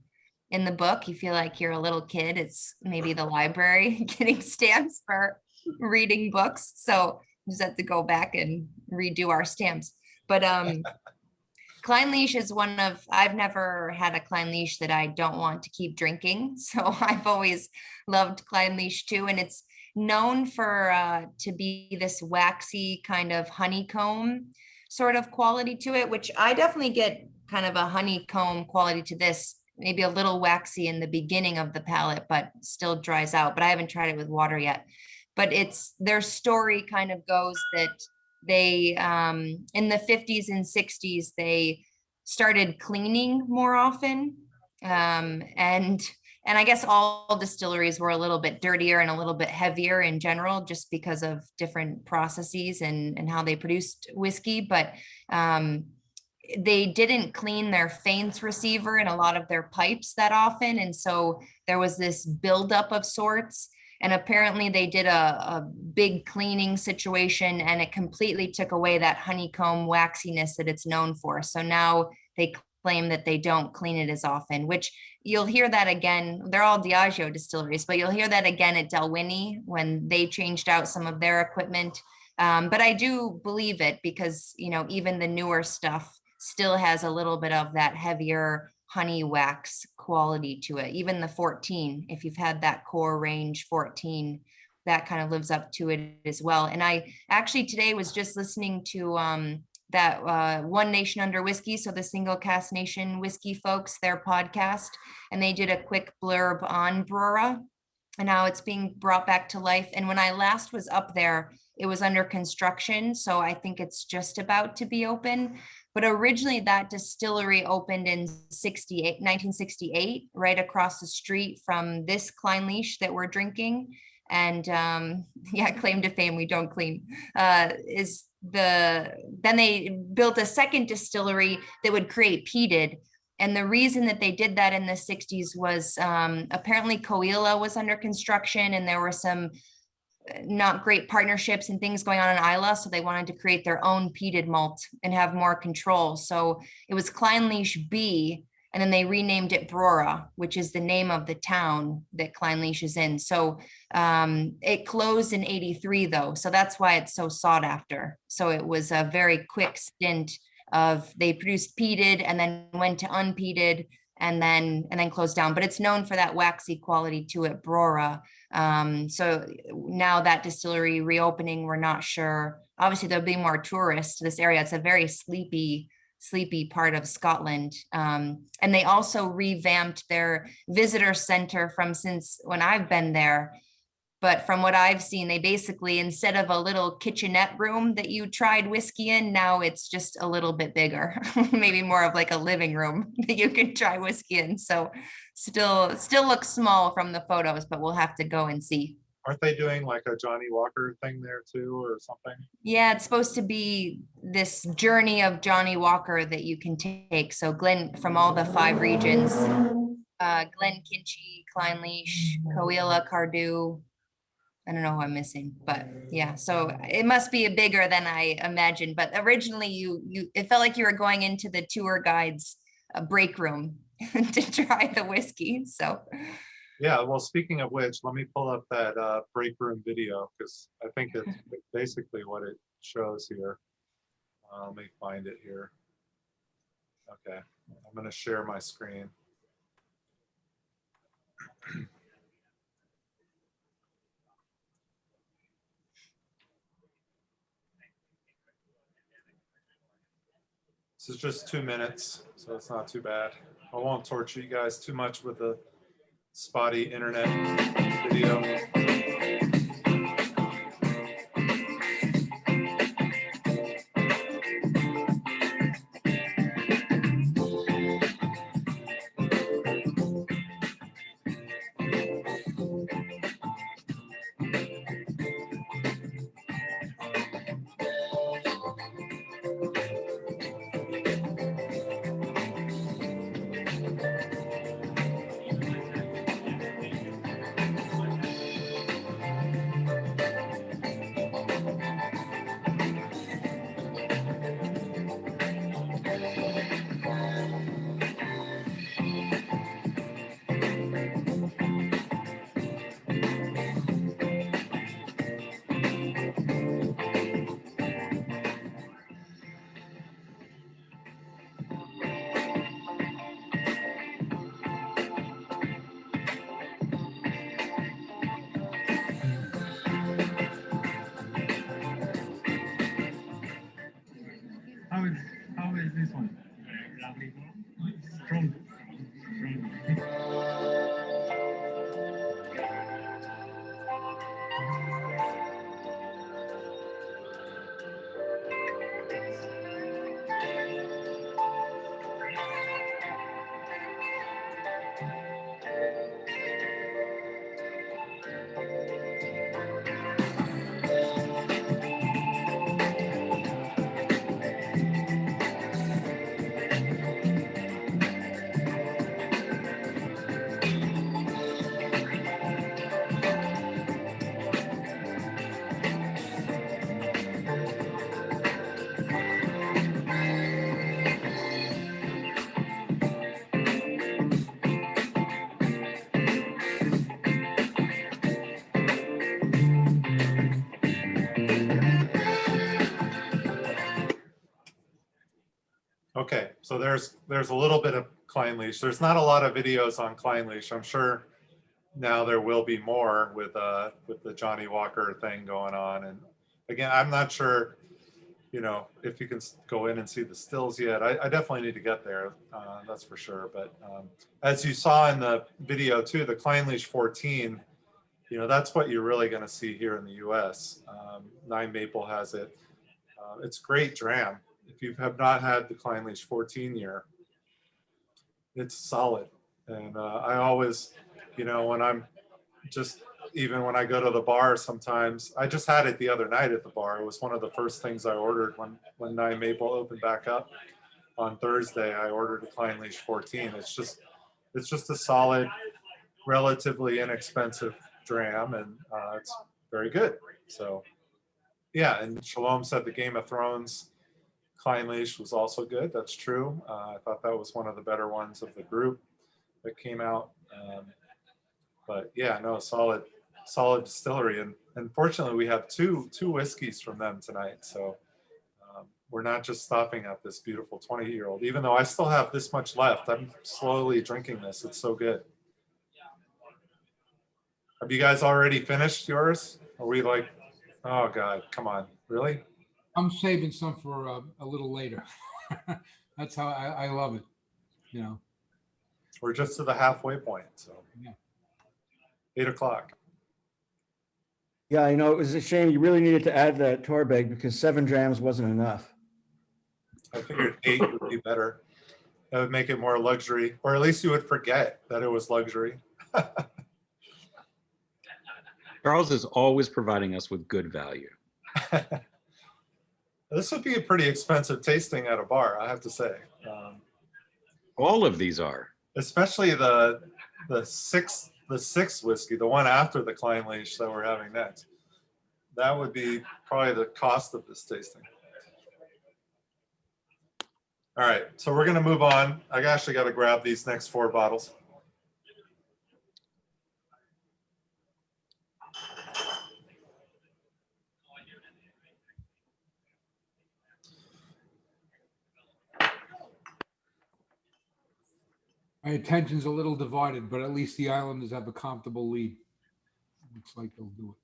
in the book. You feel like you're a little kid. It's maybe the library getting stamps for reading books. So we just have to go back and redo our stamps. But Klein Leach is I've never had a Klein Leach that I don't want to keep drinking. So I've always loved Klein Leach too. And it's known for to be this waxy kind of honeycomb sort of quality to it, which I definitely get kind of a honeycomb quality to this, maybe a little waxy in the beginning of the palate, but still dries out. But I haven't tried it with water yet. But their story kind of goes that they, in the 50s and 60s, they started cleaning more often. And I guess all distilleries were a little bit dirtier and a little bit heavier in general, just because of different processes and how they produced whiskey. But they didn't clean their faints receiver and a lot of their pipes that often. And so there was this buildup of sorts. And apparently they did a big cleaning situation, and it completely took away that honeycomb waxiness that it's known for. So now they claim that they don't clean it as often, which you'll hear that again. They're all Diageo distilleries, but you'll hear that again at Dalwhinnie when they changed out some of their equipment. But I do believe it because, you know, even the newer stuff still has a little bit of that heavier honey wax quality to it. Even the 14, if you've had that core range 14, that kind of lives up to it as well. And I actually today was just listening to that One Nation Under Whiskey, so the Single Cask Nation whiskey folks, their podcast, and they did a quick blurb on Brora and how it's being brought back to life. And when I last was up there, it was under construction, so I think it's just about to be open. But originally that distillery opened in 1968, right across the street from this Klein Leach that we're drinking. And yeah, claim to fame, we don't clean, then they built a second distillery that would create peated. And the reason that they did that in the 60s was apparently Coahuila was under construction and there were some not great partnerships and things going on in Isla. So they wanted to create their own peated malt and have more control. So it was Klein Leach B, and then they renamed it Brora, which is the name of the town that Klein Leach is in. So it closed in 83 though. So that's why it's so sought after. So it was a very quick stint of they produced peated and then went to unpeated and then closed down. But it's known for that waxy quality to it, Brora. So now that distillery reopening, we're not sure. Obviously, there'll be more tourists to this area. It's a very sleepy part of Scotland. And they also revamped their visitor center from since when I've been there. But from what I've seen, they basically, instead of a little kitchenette room that you tried whiskey in, now it's just a little bit bigger, maybe more of like a living room that you can try whiskey in. So still looks small from the photos, but we'll have to go and see. Aren't they doing like a Johnny Walker thing there too, or something? Yeah, it's supposed to be this journey of Johnny Walker that you can take. So Glen, from all the 5 regions, Glen, Kinchie, Clynelish, Coahuila, Cardew. I don't know who I'm missing, but yeah, so it must be bigger than I imagined. But originally it felt like you were going into the tour guide's break room to try the whiskey. So Yeah, well, speaking of which, let me pull up that break room video because I think it's basically what it shows here. Let me find it here. Okay, I'm going to share my screen. This is just 2 minutes, so it's not too bad. I won't torture you guys too much with the spotty internet video. How is this one? Lovely. Strong. Okay, so there's a little bit of Clynelish. There's not a lot of videos on Clynelish. I'm sure now there will be more with the Johnny Walker thing going on. And again, I'm not sure, you know, if you can go in and see the stills yet. I definitely need to get there, that's for sure. But as you saw in the video too, the Clynelish 14, you know, that's what you're really going to see here in the U.S. 9 Maple has it. It's great dram. If you have not had the Clynelish 14 year, it's solid. And I always, you know, when I'm just, even when I go to the bar sometimes, I just had it the other night at the bar. It was one of the first things I ordered when 9 Maple opened back up on Thursday. I ordered a Clynelish 14. It's just a solid, relatively inexpensive dram, and it's very good. So yeah, and Shalom said the Game of Thrones Clynelish was also good. That's true. I thought that was one of the better ones of the group that came out. But yeah, no, solid distillery. And unfortunately, we have two whiskeys from them tonight. So we're not just stopping at this beautiful 20-year-old, even though I still have this much left. I'm slowly drinking this. It's so good. Have you guys already finished yours? Are we like, oh God, come on, really? I'm saving some for a little later. That's how I love it, you know. We're just to the halfway point, so yeah. 8 o'clock. Yeah, I know, it was a shame. You really needed to add that Torbeg because 7 drams wasn't enough. I figured 8 would be better. That would make it more luxury, or at least you would forget that it was luxury. Charles is always providing us with good value. This would be a pretty expensive tasting at a bar, I have to say. All of these are. Especially the sixth whiskey, the one after the Kleinleich that we're having next. That would be probably the cost of this tasting. All right, so we're gonna move on. I actually got to grab these next 4 bottles. My attention's a little divided, but at least the Islanders have a comfortable lead. Looks like they'll do it.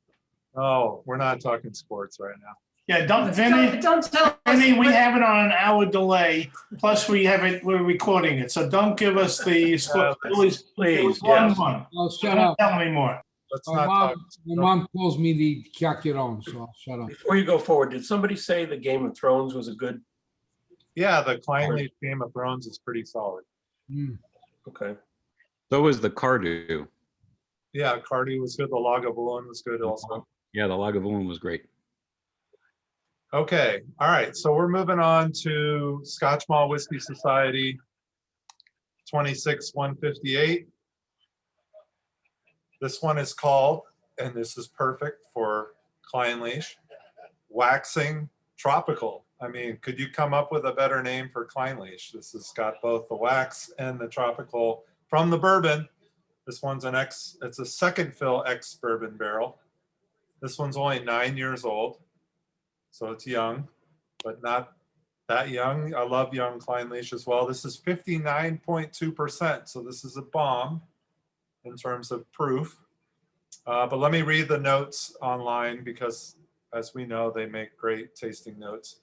Oh, we're not talking sports right now. Yeah, Vinny, Don't tell Vinny, we us. have it on an hour delay, plus we're recording it, so don't give us the score. Please, It was yes. 1-1. Oh, shut Don't up. tell me more. Let's My not talk. mom calls me the Kyakiron, so I'll shut up. Before you go forward, did somebody say the Game of Thrones was a good? Yeah, the Kleinleich Game of Thrones is pretty solid. Okay. So is the Cardew. Yeah, Cardi was good. The Lagavulin was good also. Yeah, the Lagavulin was great. Okay, all right. So we're moving on to Scotch Malt Whiskey Society 26-158. This one is called, and this is perfect for Kleinleich, Waxing Tropical. I mean, could you come up with a better name for Kleinleich? This has got both the wax and the tropical from the bourbon. This one's it's a second fill ex-bourbon barrel. This one's only 9 years old, so it's young, but not that young. I love young Kleinleich as well. This is 59.2%, so this is a bomb in terms of proof. But let me read the notes online because, as we know, they make great tasting notes.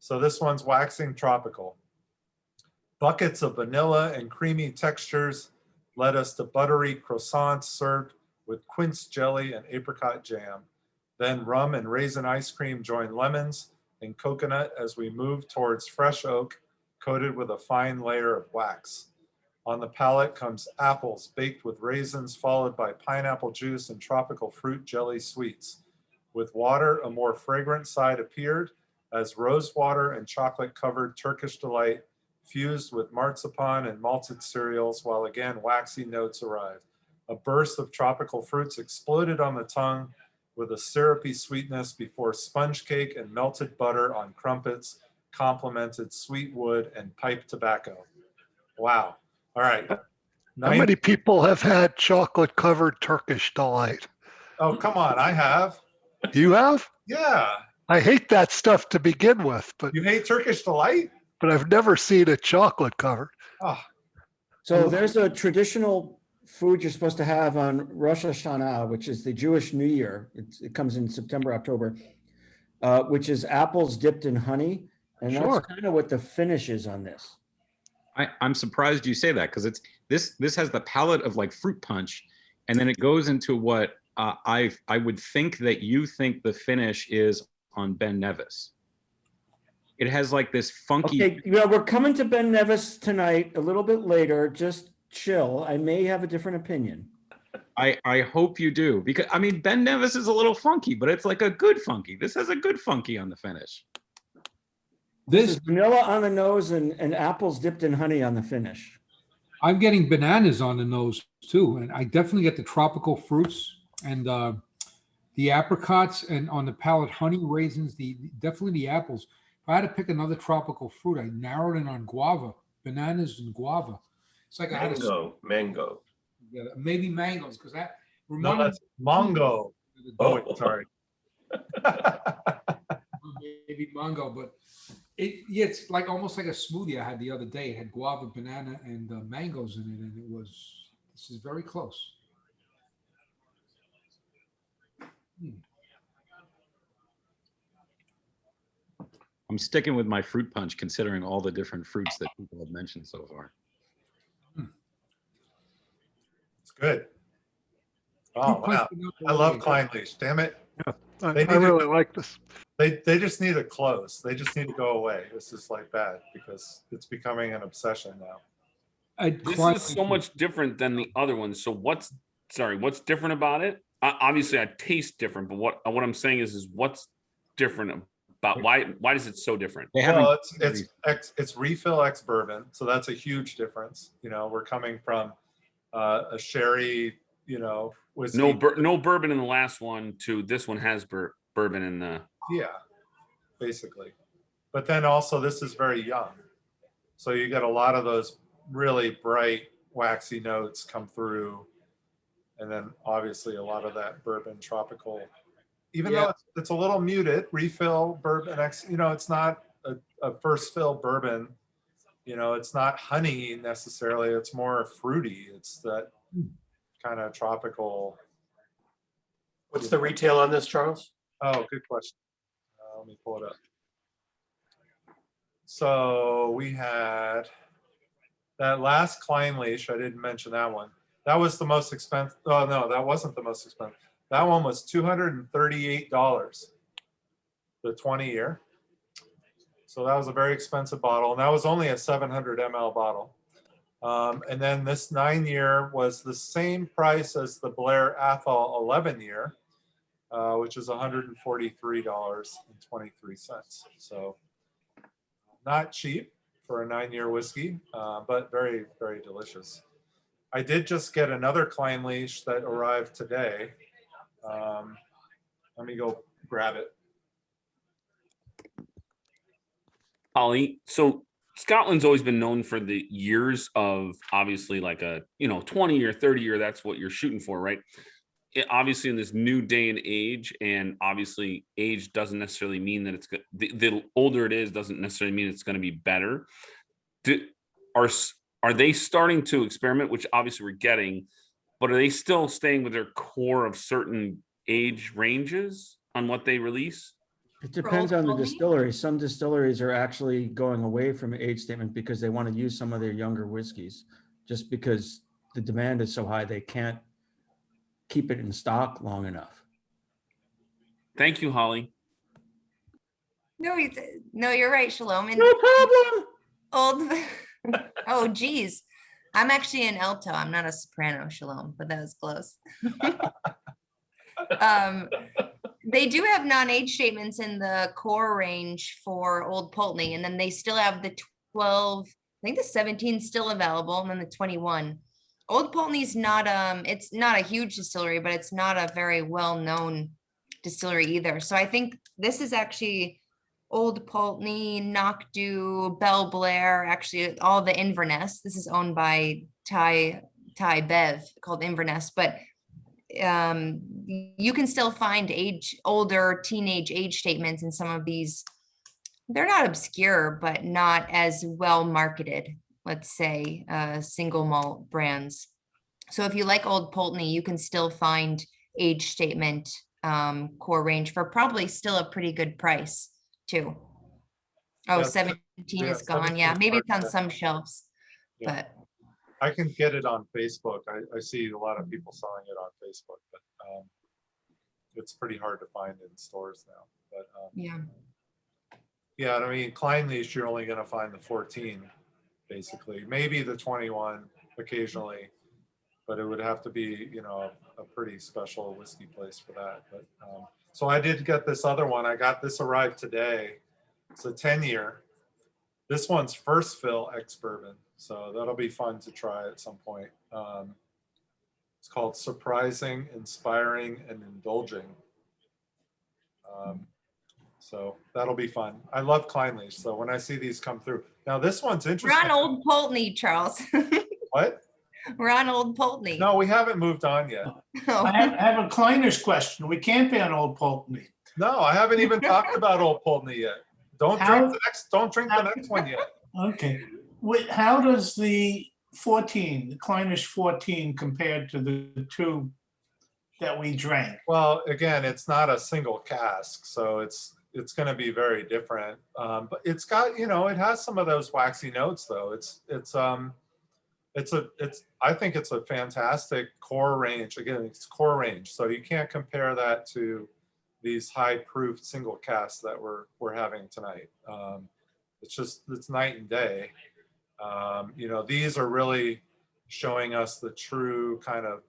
So this one's Waxing Tropical. Buckets of vanilla and creamy textures led us to buttery croissants served with quince jelly and apricot jam. Then rum and raisin ice cream joined lemons and coconut as we moved towards fresh oak coated with a fine layer of wax. On the palate comes apples baked with raisins followed by pineapple juice and tropical fruit jelly sweets. With water, a more fragrant side appeared as rose water and chocolate covered Turkish delight fused with marzipan and malted cereals, while again waxy notes arrived. A burst of tropical fruits exploded on the tongue with a syrupy sweetness before sponge cake and melted butter on crumpets complemented sweet wood and pipe tobacco. Wow. All right. How many people have had chocolate covered Turkish delight? Oh, come on. I have. You have? Yeah. I hate that stuff to begin with, but you hate Turkish delight? But I've never seen it chocolate covered. Oh. So there's a traditional food you're supposed to have on Rosh Hashanah, which is the Jewish New Year. It comes in September, October, which is apples dipped in honey. And that's kind of what the finish is on this. I'm surprised you say that because this has the palate of like fruit punch, and then it goes into what I would think that you think the finish is on Ben Nevis. It has like this funky. Okay, yeah, we're coming to Ben Nevis tonight a little bit later. Just chill. I may have a different opinion. I hope you do, because I mean Ben Nevis is a little funky, but it's like a good funky. This has a good funky on the finish. This is vanilla on the nose and apples dipped in honey on the finish. I'm getting bananas on the nose too, and I definitely get the tropical fruits and the apricots, and on the palate, honey, raisins, definitely the apples. If I had to pick another tropical fruit, I narrowed in on guava, bananas and guava. It's like mango. Yeah, maybe mangoes, because that no, that's mango. Oh, wait, sorry. Maybe mango, but it's like almost like a smoothie I had the other day. It had guava, banana, and mangoes in it, and this is very close. I'm sticking with my fruit punch, considering all the different fruits that people have mentioned so far. It's good. Oh, wow. I love Kleinleich. Damn it. They I need to- really like this. They just need to close. They just need to go away. This is like bad because it's becoming an obsession now. This is so much different than the other ones. So what's different about it? Obviously, I taste different, but what I'm saying is what's different about why is it so different? Well, it's refill ex bourbon, so that's a huge difference. You know, we're coming from a sherry, you know, whiskey. No bourbon in the last one to this one has bourbon in the. Yeah, basically. But then also this is very young, so you get a lot of those really bright waxy notes come through, and then obviously a lot of that bourbon tropical. Even though it's a little muted, refill bourbon, you know, it's not a first fill bourbon. You know, it's not honey necessarily. It's more fruity. It's that kind of tropical. What's the retail on this, Charles? Oh, good question. Let me pull it up. So we had that last Klein leash. I didn't mention that one. That was the most expensive. Oh no, that wasn't the most expensive. That one was $238, the 20-year. So that was a very expensive bottle, and that was only a 700 ml bottle. And then this 9-year was the same price as the Blair Athol 11-year, which is $143.23. So not cheap for a 9-year whiskey, but very, very delicious. I did just get another Klein leash that arrived today. Let me go grab it. Holly, so Scotland's always been known for the years of obviously like a 20 or 30 year. That's what you're shooting for, right? Obviously in this new day and age, and obviously age doesn't necessarily mean that it's good. The older it is doesn't necessarily mean it's going to be better. Are they starting to experiment, which obviously we're getting, but are they still staying with their core of certain age ranges on what they release? It depends on the distillery. Some distilleries are actually going away from age statement because they want to use some of their younger whiskeys, just because the demand is so high they can't keep it in stock long enough. Thank you, Holly. No, you're right, Shalom. And no problem. Old. Oh, geez. I'm actually an alto. I'm not a soprano, Shalom, but that was close. They do have non-age statements in the core range for Old Pulteney, and then they still have the 12, I think the 17 still available, and then the 21. Old Pulteney's not it's not a huge distillery, but it's not a very well-known distillery either. So I think this is actually Old Pulteney, Knockdew, Belle Blair, actually all the Inverness. This is owned by Thai Bev called Inverness, but you can still find older teenage age statements in some of these. They're not obscure, but not as well marketed, let's say, single malt brands. So if you like Old Pulteney, you can still find age statement core range for probably still a pretty good price too. Oh, Yeah, 17 is gone. Yeah, maybe it's on some shelves, but I can get it on Facebook. I see a lot of people selling it on Facebook, but it's pretty hard to find in stores now. But yeah, I mean, Klein leash, you're only going to find the 14, basically, maybe the 21 occasionally, but it would have to be, you know, a pretty special whiskey place for that. But so I did get this other one. I got this arrived today. It's a 10-year. This one's first fill ex bourbon, so that'll be fun to try at some point. It's called Surprising, Inspiring, and Indulging. So that'll be fun. I love Klein leash, so when I see these come through. Now this one's we're interesting. on Old Pulteney, Charles. What? We're on Old Pulteney. No, we haven't moved on yet. I have a Kleiner's question. We can't be on Old Pulteney. No, I haven't even talked about Old Pulteney yet. Don't drink the next one yet. Okay. How does the 14, the Kleiner's 14, compared to the two that we drank? Well, again, it's not a single cask, so it's going to be very different. But it's got, you know, it has some of those waxy notes though. I think it's a fantastic core range. Again, it's core range, so you can't compare that to these high proof single casks that we're having tonight. It's night and day. You know, these are really showing us the true kind of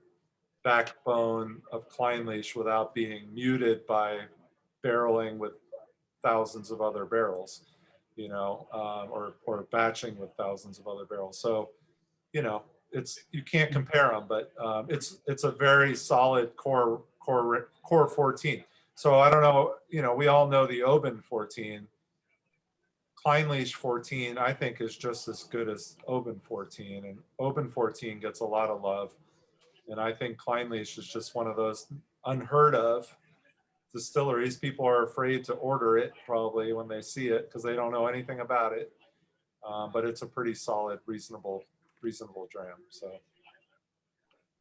backbone of Kleinleach without being muted by barreling with thousands of other barrels, you know, or batching with thousands of other barrels. So, you know, you can't compare them, but it's a very solid core 14. So I don't know, you know, we all know the Oban 14. Kleinleach 14, I think, is just as good as Oban 14, and Oban 14 gets a lot of love. And I think Kleinleach is just one of those unheard of distilleries. People are afraid to order it probably when they see it because they don't know anything about it. But it's a pretty solid, reasonable dram. So,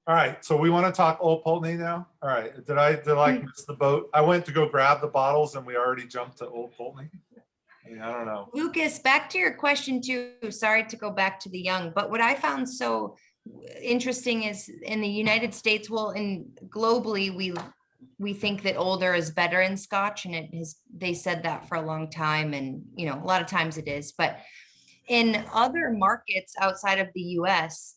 all right. So we want to talk Old Pulteney now. All right. Did I miss the boat? I went to go grab the bottles and we already jumped to Old Pulteney. Yeah, I don't know. Lucas, back to your question too. Sorry to go back to the young, but what I found so interesting is in the United States, well, and globally, we think that older is better in Scotch, and they said that for a long time, and you know, a lot of times it is, but in other markets outside of the US,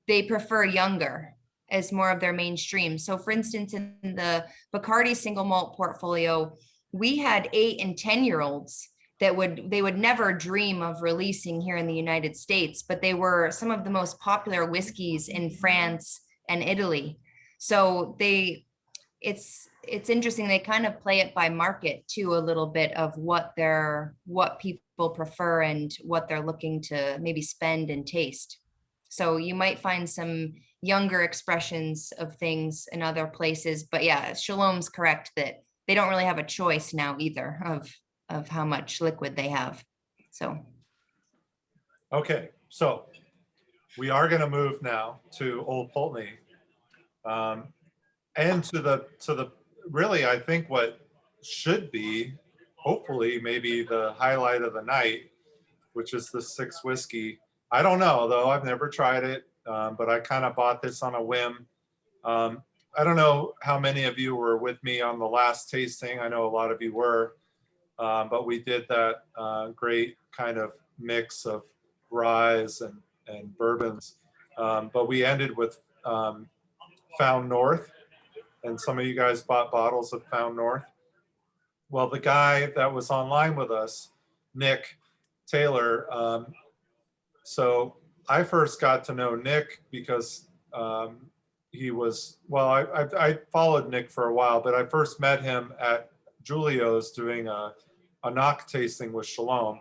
they prefer younger as more of their mainstream. So for instance, in the Bacardi single malt portfolio, we had 8 and 10-year-olds that they would never dream of releasing here in the United States, but they were some of the most popular whiskeys in France and Italy. So it's interesting. They kind of play it by market too, a little bit of what people prefer and what they're looking to maybe spend and taste. So you might find some younger expressions of things in other places, but yeah, Shalom's correct that they don't really have a choice now either of how much liquid they have. So. Okay, so we are going to move now to Old Pulteney, and to the really, I think what should be, hopefully, maybe the highlight of the night, which is the 6 whiskey. I don't know though, I've never tried it, but I kind of bought this on a whim. I don't know how many of you were with me on the last tasting. I know a lot of you were. But we did that great kind of mix of ryes and bourbons. But we ended with Found North, and some of you guys bought bottles of Found North. Well, the guy that was online with us, Nick Taylor, so I first got to know Nick because he was, well, I followed Nick for a while, but I first met him at Julio's doing a knock tasting with Shalom,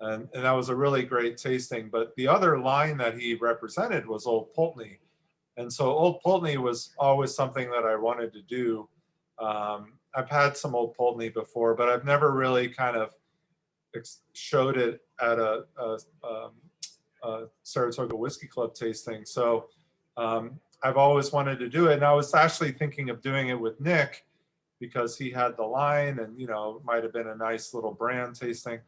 and that was a really great tasting. But the other line that he represented was Old Pulteney, and so Old Pulteney was always something that I wanted to do. I've had some Old Pulteney before, but I've never really kind of showed it at a Saratoga Whiskey Club tasting. So I've always wanted to do it, and I was actually thinking of doing it with Nick, because he had the line and, you know, it might have been a nice little brand tasting.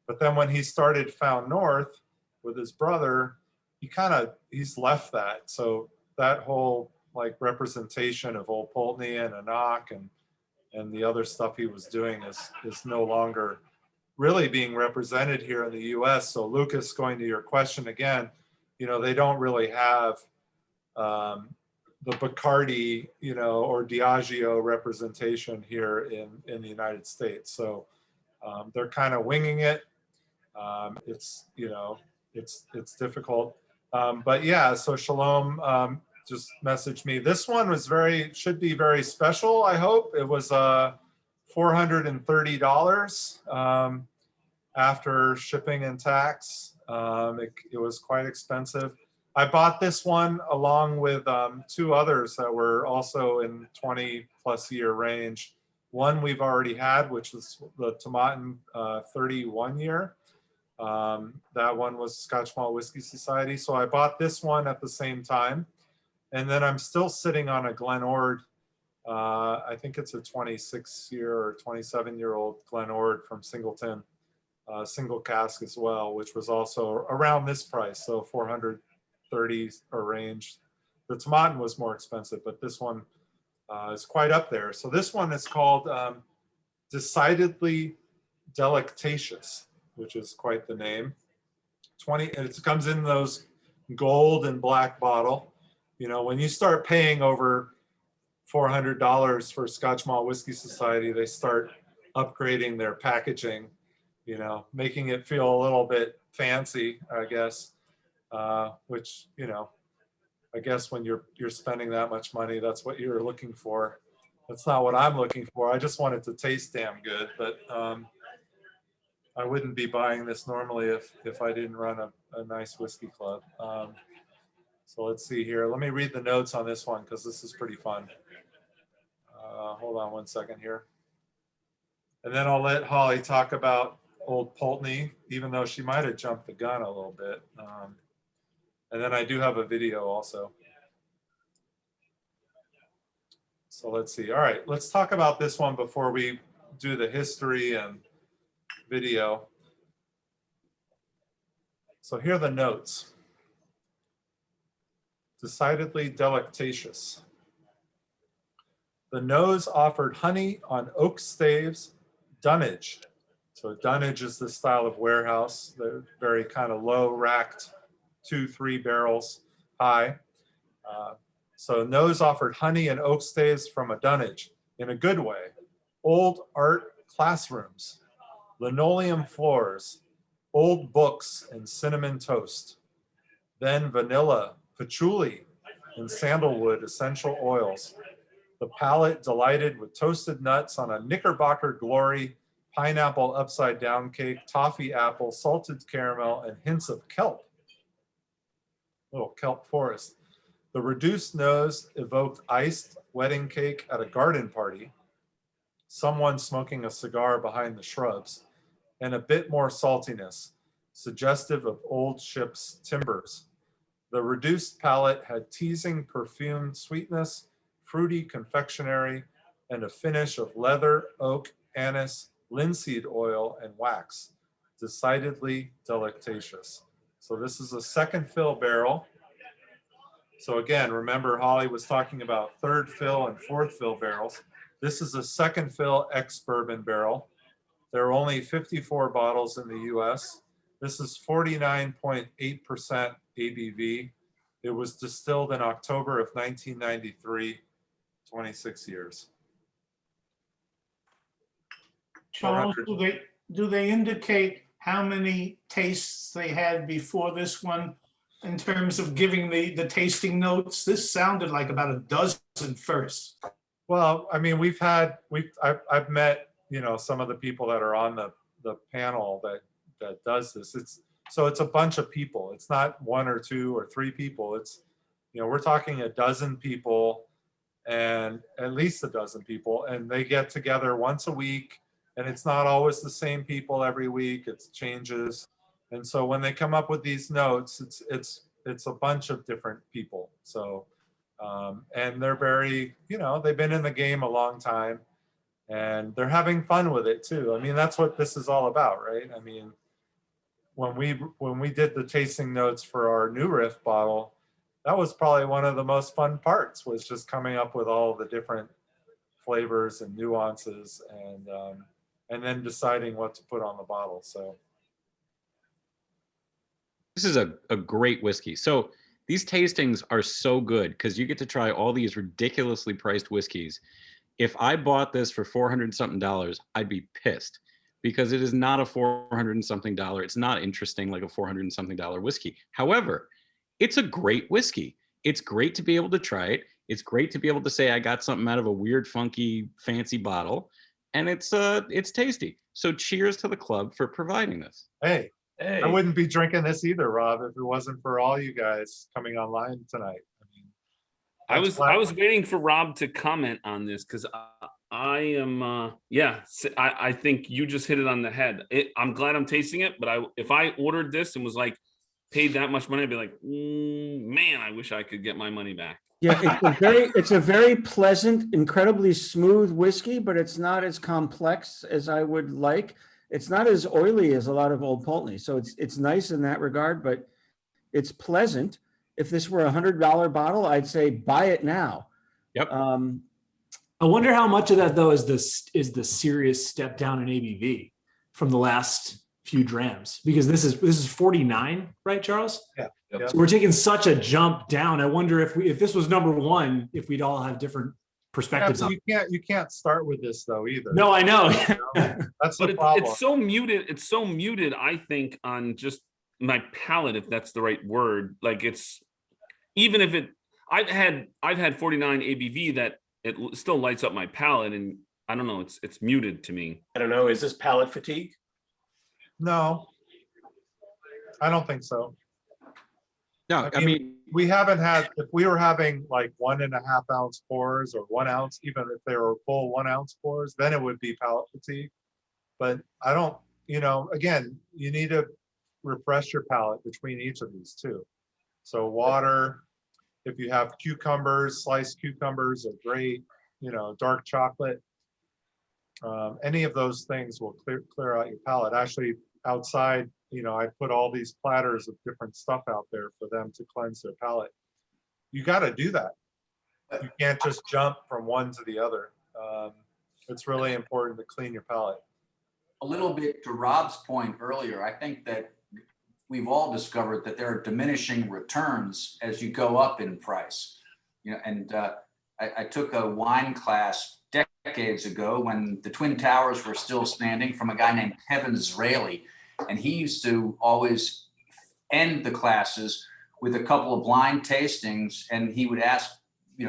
But then when he started Found North with his brother, he's left that. So that whole like representation of Old Pulteney and a knock and the other stuff he was doing is no longer really being represented here in the US. So Lucas, going to your question again, you know, they don't really have the Bacardi, you know, or Diageo representation here in the United States. So they're kind of winging it. It's, you know, it's difficult. But yeah, so Shalom just messaged me. This one was should be very special, I hope. It was $430 after shipping and tax. It was quite expensive. I bought this one along with 2 others that were also in 20+ year range. One we've already had, which was the Tomatin 31 year. That one was Scotch Malt Whiskey Society. So I bought this one at the same time. And then I'm still sitting on a Glenord. I think it's a 26-year or 27-year-old Glenord from Singleton, single cask as well, which was also around this price. So 430 or range. The Tomatin was more expensive, but this one It's quite up there. So this one is called Decidedly Delectatious, which is quite the name. 20, and it comes in those gold and black bottle. You know, when you start paying over $400 for Scotch Malt Whiskey Society, they start upgrading their packaging, you know, making it feel a little bit fancy, I guess, which, you know, I guess when you're spending that much money, that's what you're looking for. That's not what I'm looking for. I just want it to taste damn good, but I wouldn't be buying this normally if I didn't run a nice whiskey club. So let's see here. Let me read the notes on this one because this is pretty fun. Hold on one second here. And then I'll let Holly talk about Old Pulteney, even though she might have jumped the gun a little bit. And then I do have a video also. So let's see. All right, let's talk about this one before we do the history and video. So here are the notes. Decidedly delectatious. The nose offered honey on oak staves, dunnage. So dunnage is the style of warehouse. They're very kind of low racked, 2-3 barrels high. So nose offered honey and oak staves from a dunnage in a good way. Old art classrooms, linoleum floors, old books and cinnamon toast. Then vanilla, patchouli, and sandalwood essential oils. The palate delighted with toasted nuts on a Knickerbocker Glory, pineapple upside down cake, toffee apple, salted caramel, and hints of kelp. Little kelp forest. The reduced nose evoked iced wedding cake at a garden party, someone smoking a cigar behind the shrubs, and a bit more saltiness, suggestive of old ship's timbers. The reduced palate had teasing perfumed sweetness, fruity confectionery, and a finish of leather, oak, anise, linseed oil, and wax. Decidedly delectatious. So this is a second fill barrel. So again, remember Holly was talking about third fill and fourth fill barrels. This is a second fill ex-bourbon barrel. There are only 54 bottles in the US. This is 49.8% ABV. It was distilled in October of 1993, 26 years. Charles, do they indicate how many tastes they had before this one in terms of giving the tasting notes? This sounded like about a dozen first. Well, I mean, I've met, you know, some of the people that are on the panel that does this. It's a bunch of people. It's not 1 or 2 or 3 people. It's, you know, we're talking a dozen people and at least a dozen people, and they get together once a week, and it's not always the same people every week. It changes. And so when they come up with these notes, it's a bunch of different people. So, and they're very, you know, they've been in the game a long time and they're having fun with it too. I mean, that's what this is all about, right? I mean, when we did the tasting notes for our New Riff bottle, that was probably one of the most fun parts, was just coming up with all the different flavors and nuances and then deciding what to put on the bottle. So this is a great whiskey. So these tastings are so good because you get to try all these ridiculously priced whiskeys. If I bought this for $400 something, I'd be pissed because it is not a $400 something. It's not interesting like a $400 something whiskey. However, it's a great whiskey. It's great to be able to try it. It's great to be able to say I got something out of a weird, funky, fancy bottle, and it's tasty. So cheers to the club for providing this. Hey, I wouldn't be drinking this either, Rob, if it wasn't for all you guys coming online tonight. I was waiting for Rob to comment on this because I am I think you just hit it on the head. I'm glad I'm tasting it, but if I ordered this and was like paid that much money, I'd be like, man, I wish I could get my money back. Yeah, it's a very pleasant, incredibly smooth whiskey, but it's not as complex as I would like. It's not as oily as a lot of Old Pulteney, so it's nice in that regard, but it's pleasant. If this were $100 bottle, I'd say buy it now. Yep. I wonder how much of that though is the serious step down in ABV from the last few drams, because this is 49, right, Charles? Yeah. So we're taking such a jump down. I wonder if this was number one, if we'd all have different perspectives on it. You can't start with this though either. No, I know. That's But the problem. it's so muted. It's so muted, I think, on just my palate, if that's the right word. Like it's, even if it, I've had 49 ABV that it still lights up my palate, and I don't know, it's muted to me. I don't know. Is this palate fatigue? No, I don't think so. No, I mean, we haven't had, if we were having like 1.5 ounce pours or 1 ounce, even if they were full 1 ounce pours, then it would be palate fatigue. But I don't, again, you need to refresh your palate between each of these two. So water, if you have cucumbers, sliced cucumbers are great, dark chocolate. Any of those things will clear out your palate. Actually, outside, I put all these platters of different stuff out there for them to cleanse their palate. You got to do that. You can't just jump from one to the other. It's really important to clean your palate. A little bit to Rob's point earlier, I think that we've all discovered that there are diminishing returns as you go up in price. And I took a wine class decades ago when the Twin Towers were still standing, from a guy named Kevin Zraeli. And he used to always end the classes with a couple of blind tastings, and he would ask,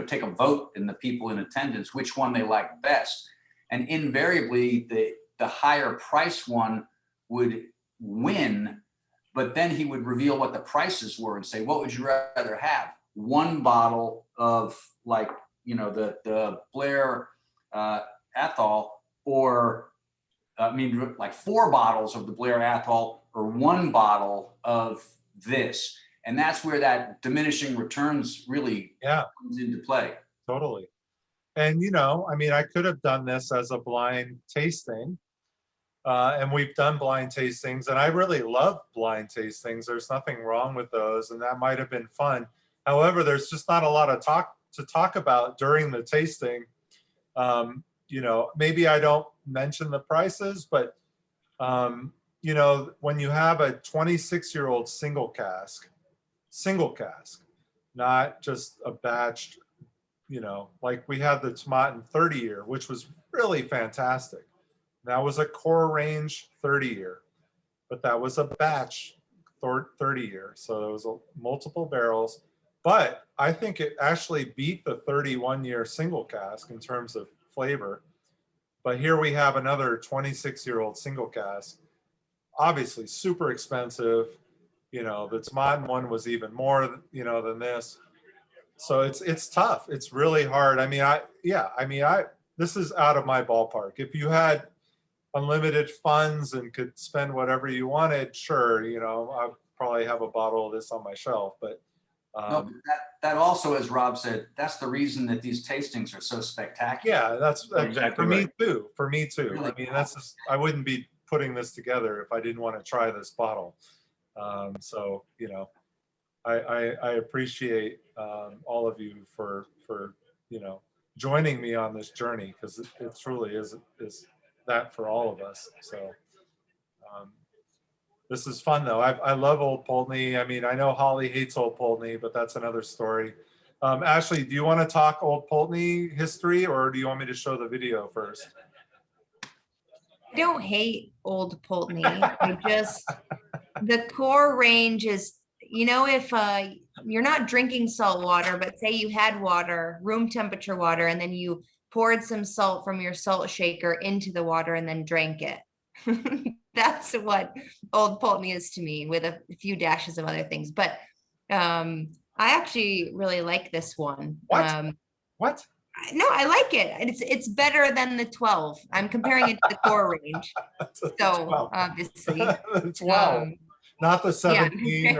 take a vote in the people in attendance, which one they liked best. And invariably, the higher price one would win, but then he would reveal what the prices were and say, what would you rather have? One bottle of the Blair Athol, or like 4 bottles of the Blair Athol, or 1 bottle of this. And that's where that diminishing returns really comes into play. Totally. And, I could have done this as a blind tasting. And we've done blind tastings, and I really love blind tastings. There's nothing wrong with those, and that might have been fun. However, there's just not a lot of talk about during the tasting. Maybe I don't mention the prices, but when you have a 26-year-old single cask, not just a batched, like we had the Tomatin 30-year, which was really fantastic. That was a core range 30-year, but that was a batch 30-year. So there was multiple barrels, but I think it actually beat the 31-year single cask in terms of flavor. But here we have another 26-year-old single cask, obviously super expensive. The Tomatin one was even more, than this. So it's tough. It's really hard. This is out of my ballpark. If you had unlimited funds and could spend whatever you wanted, sure, I'd probably have a bottle of this on my shelf. But no, but that also, as Rob said, that's the reason that these tastings are so spectacular. Yeah, that's exactly for right. me too. For me too. Really that's just, I wouldn't be putting this together if I didn't want to try this bottle. I appreciate all of you for joining me on this journey, because it truly is that for all of us. So this is fun though. I love Old Pulteney. I know Holly hates Old Pulteney, but that's another story. Ashley, do you want to talk Old Pulteney history, or do you want me to show the video first? I don't hate Old Pulteney. The core range is, if you're not drinking salt water, but say you had water, room temperature water, and then you poured some salt from your salt shaker into the water and then drank it. That's what Old Pulteney is to me, with a few dashes of other things. But I actually really like this one. What? No, I like it. It's better than the 12. I'm comparing it to the core range. So obviously. The 12. Not the 17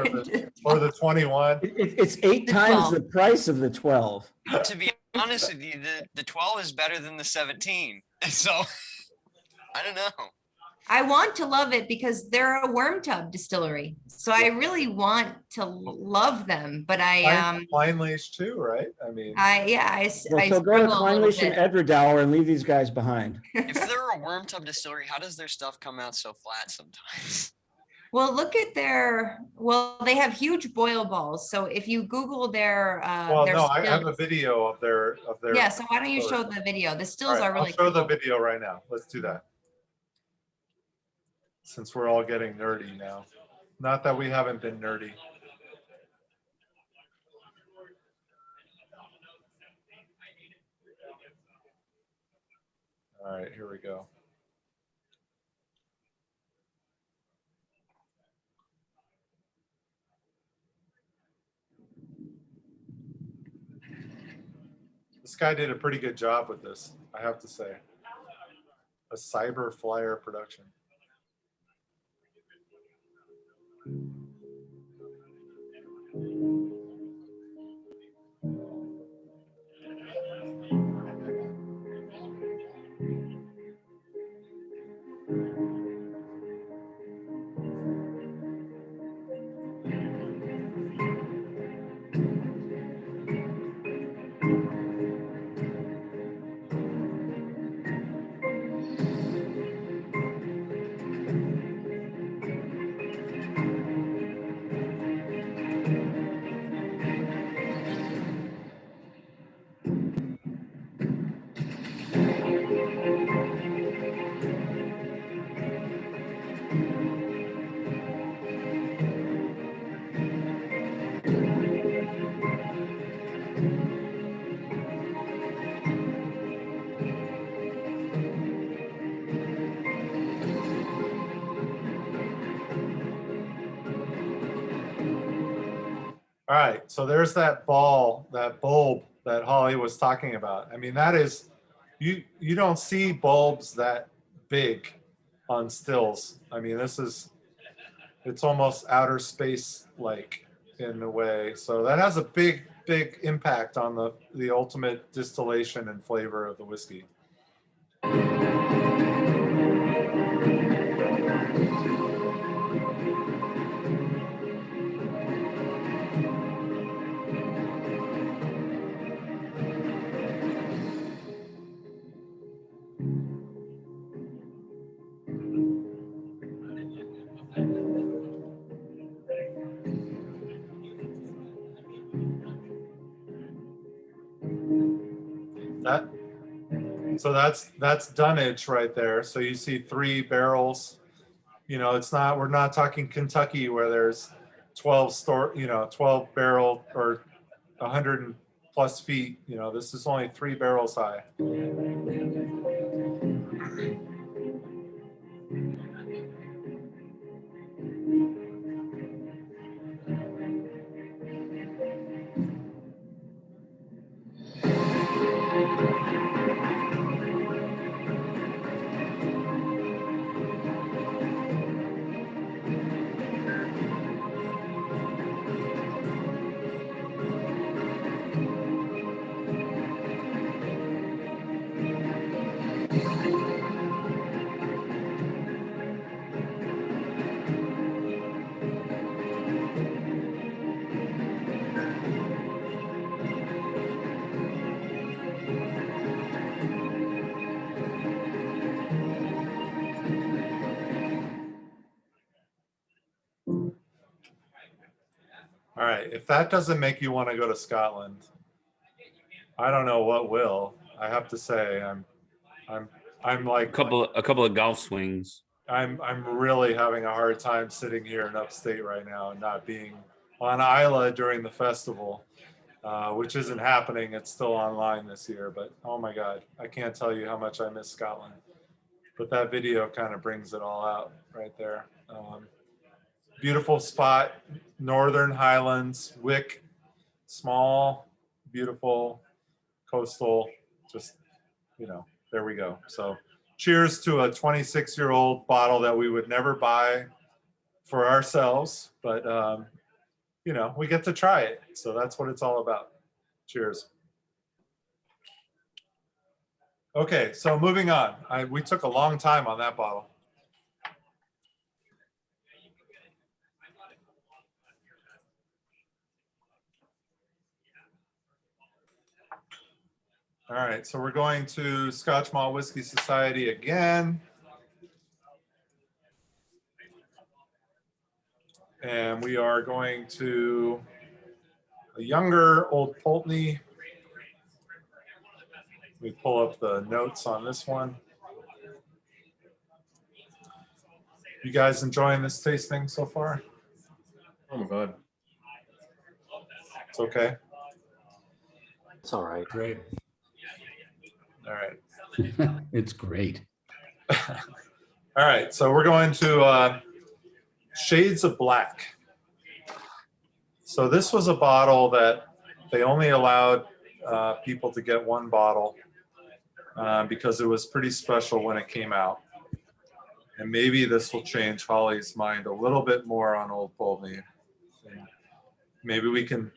or the 21. It's 8 times the price of the 12. To be honest with you, the 12 is better than the 17. So I don't know. I want to love it because they're a worm tub distillery. So I really want to love them, but Pine Leash too, right? I mean, I Well, so go to struggle a little Kleinlich and bit. Edwardour and leave these guys behind. If they're a worm tub distillery, how does their stuff come out so flat sometimes? Well, look at they have huge boil balls. So if you Google their no, I have a stills- video of their Yeah, so why don't you show the video? The stills are really I'll show the cool. video right now. Let's do that. Since we're all getting nerdy now. Not that we haven't been nerdy. All right, here we go. This guy did a pretty good job with this, I have to say. A Cyber Flyer production. All right, so there's that bulb that Holly was talking about. I mean, that is, you don't see bulbs that big on stills. I mean, it's almost outer space like in a way. So that has a big impact on the ultimate distillation and flavor of the whiskey. So that's dunnage right there. So you see 3 barrels. You know, we're not talking Kentucky where there's 12 barrel or 100 plus feet. You know, this is only 3 barrels high. All right, if that doesn't make you want to go to Scotland, I don't know what will. I have to say, I'm like a couple of golf swings. I'm really having a hard time sitting here in upstate right now and not being on Isla during the festival, which isn't happening. It's still online this year, but oh my God, I can't tell you how much I miss Scotland. But that video kind of brings it all out right there. Beautiful spot, Northern Highlands, Wick, small, beautiful, coastal, just, there we go. So cheers to a 26-year-old bottle that we would never buy for ourselves, but we get to try it. So that's what it's all about. Cheers. Okay, so moving on. We took a long time on that bottle. All right, so we're going to Scotch Malt Whiskey Society again. And we are going to a younger Old Pulteney. Let me pull up the notes on this one. You guys enjoying this tasting so far? Oh my God. It's okay. It's all right. Great. All right. It's great. All right, so we're going to Shades of Black. So this was a bottle that they only allowed people to get one bottle because it was pretty special when it came out. And maybe this will change Holly's mind a little bit more on Old Pulteney. Maybe we can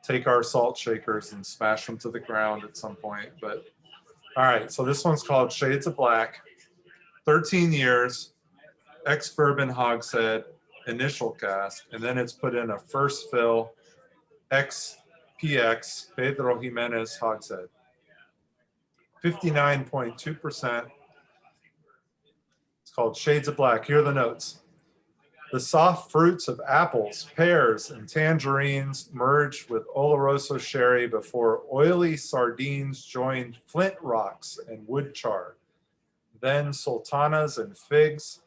take our salt shakers and smash them to the ground at some point. But all right, so this one's called Shades of Black. 13 years, ex-bourbon hogshead, initial cast, and then it's put in a first fill ex-PX Pedro Jimenez hogshead. 59.2%. It's called Shades of Black. Here are the notes. The soft fruits of apples, pears, and tangerines merged with Oloroso sherry before oily sardines joined flint rocks and wood char. Then sultanas and figs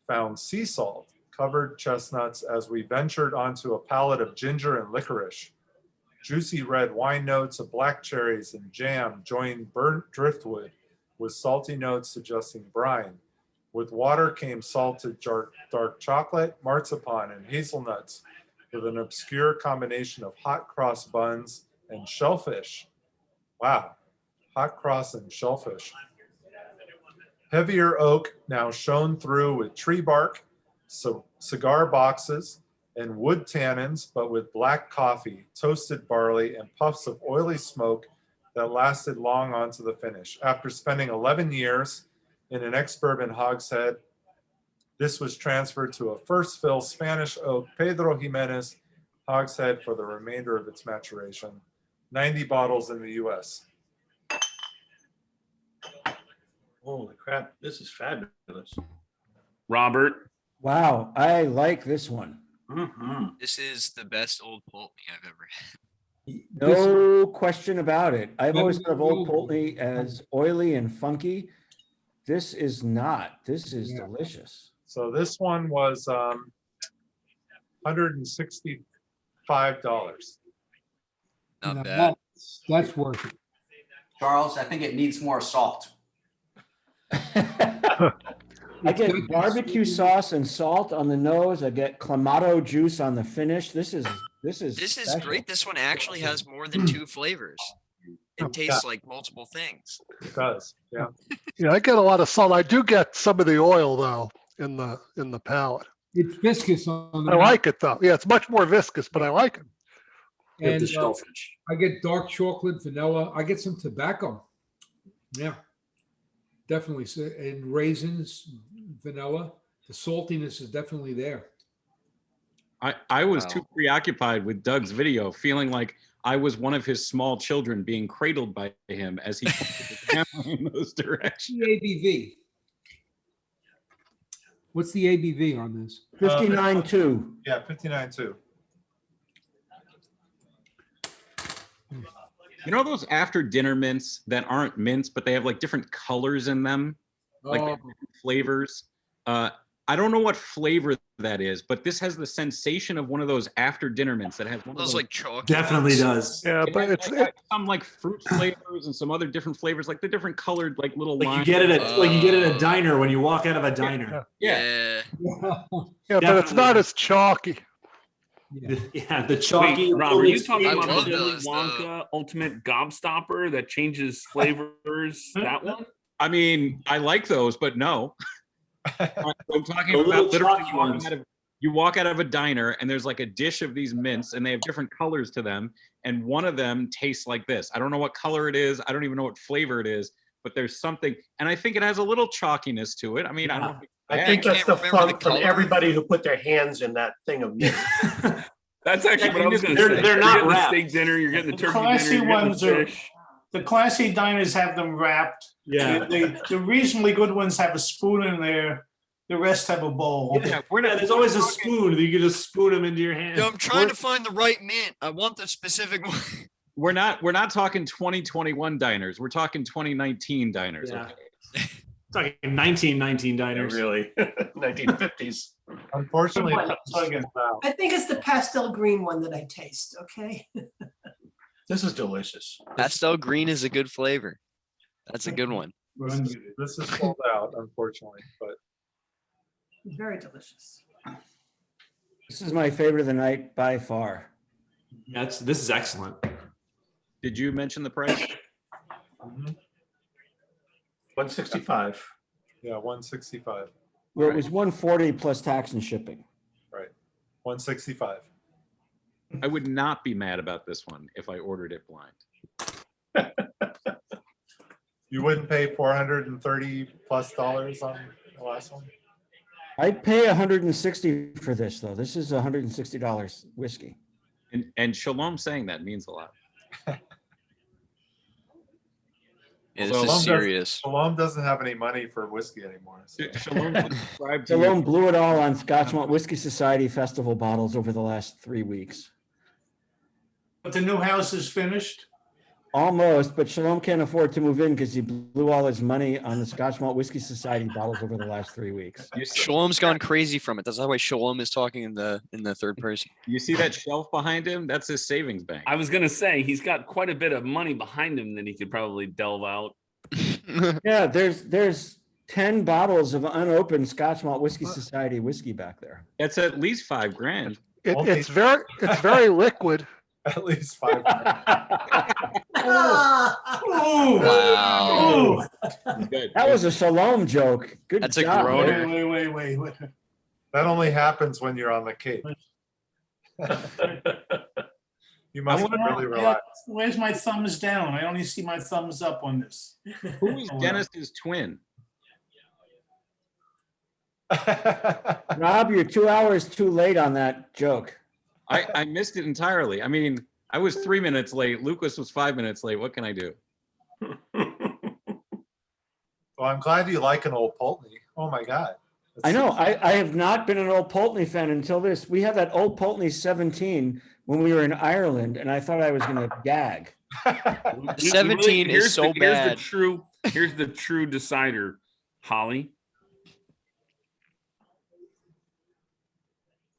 found sea salt, covered chestnuts as we ventured onto a palette of ginger and licorice. Juicy red wine notes of black cherries and jam joined burnt driftwood with salty notes suggesting brine. With water came salted dark chocolate, marzipan, and hazelnuts with an obscure combination of hot cross buns and shellfish. Wow, hot cross and shellfish. Heavier oak now shone through with tree bark, cigar boxes, and wood tannins, but with black coffee, toasted barley, and puffs of oily smoke that lasted long onto the finish. After spending 11 years in an ex-bourbon hogshead, this was transferred to a first fill Spanish oak Pedro Jimenez hogshead for the remainder of its maturation. 90 bottles in the US. Holy crap, this is fabulous. Robert. Wow, I like this one. This is the best Old Pulteney I've ever had. No question about it. I've always thought of Old Pulteney as oily and funky. This is not. This is delicious. So this one was $165. Not bad. That's worth it. Charles, I think it needs more salt. I get barbecue sauce and salt on the nose. I get clamato juice on the finish. This is special. Great. This one actually has more than 2 flavors. It tastes like multiple things. It does. Yeah. Yeah, I get a lot of salt. I do get some of the oil though in the palate. It's viscous on the I like it though. Yeah, it's much more viscous, but I like it. And I get dark chocolate, vanilla. I get some tobacco. Yeah, definitely. And raisins, vanilla. The saltiness is definitely there. I was too preoccupied with Doug's video, feeling like I was one of his small children being cradled by him as he pointed the camera in those directions. What's the ABV? What's the ABV on this? 59.2. Yeah, 59.2. You know those after dinner mints that aren't mints, but they have like different colors in them, like they have different flavors. I don't know what flavor that is, but this has the sensation of one of those after dinner mints that has one of those like chocolate. Definitely does. Yeah, but it's some like fruit flavors and some other different flavors, like the different colored like little Like lines. you get it at a diner when you walk out of a diner. Yeah. Yeah, but it's not as chalky. Yeah, the chalky. Wait, Rob, are you talking I about love the Willy those, Wonka Ultimate Gobstopper that changes flavors? That one? I mean, I like those, but no. I'm talking The little about literally chalky ones. you walk out of a diner and there's like a dish of these mints and they have different colors to them. And one of them tastes like this. I don't know what color it is. I don't even know what flavor it is, but there's something. And I think it has a little chalkiness to it. I mean, I think that's the funk from everybody who put their hands in that thing of mint. That's actually what I was going to say. They're not You're getting the wrapped. steak dinner. You're getting the turkey Classy dinner. You're getting ones the are fish. the classy diners have them wrapped. Yeah. The reasonably good ones have a spoon in there. The rest have a bowl. Yeah, There's always a spoon that you can just spoon them into your hand. Yo, I'm trying to find the right mint. I want the specific one. We're not talking 2021 diners. We're talking 2019 diners. Yeah. Okay? Talking 1919 diners. Really, 1950s. Unfortunately, Come on, plug it. I think it's the pastel green one that I taste, okay? This is delicious. Pastel green is a good flavor. That's a good one. this is sold out, unfortunately, but Very delicious. This is my favorite of the night by far. This is excellent. Did you mention the price? 165. yeah, 165. Well, it was 140 plus tax and shipping. Right. 165. I would not be mad about this one if I ordered it blind. You wouldn't pay $430 plus on the last one? I'd pay 160 for this though. This is $160 whiskey. And Shalom saying that means a lot. Yeah, this is serious. Shalom doesn't have any money for whiskey anymore. So. Shalom blew it all on Scotch Malt Whiskey Society Festival bottles over the last 3 weeks. But the new house is finished. Almost, but Shalom can't afford to move in because he blew all his money on the Scotch Malt Whiskey Society bottles over the last 3 weeks. Shalom's gone crazy from it. That's why Shalom is talking in the third person. You see that shelf behind him? That's his savings bank. I was gonna say he's got quite a bit of money behind him that he could probably delve out. Yeah, there's 10 bottles of unopened Scotch Malt Whiskey Society whiskey back there. That's at least $5,000. It's very liquid. At least 5. Wow. Good. That was a Shalom joke. Good That's job. a groaner. Wait. That only happens when you're on the Cape. You must really relax. Where's my thumbs down? I only see my thumbs up on this. Who is Dennis's twin? Rob, you're 2 hours too late on that joke. I missed it entirely. I mean, I was 3 minutes late. Lucas was 5 minutes late. What can I do? Well, I'm glad you like an old Pulteney. Oh my God. I know. I have not been an old Pulteney fan until this. We had that old Pulteney 17 when we were in Ireland, and I thought I was going to gag. 17 is so bad. Here's the true decider, Holly.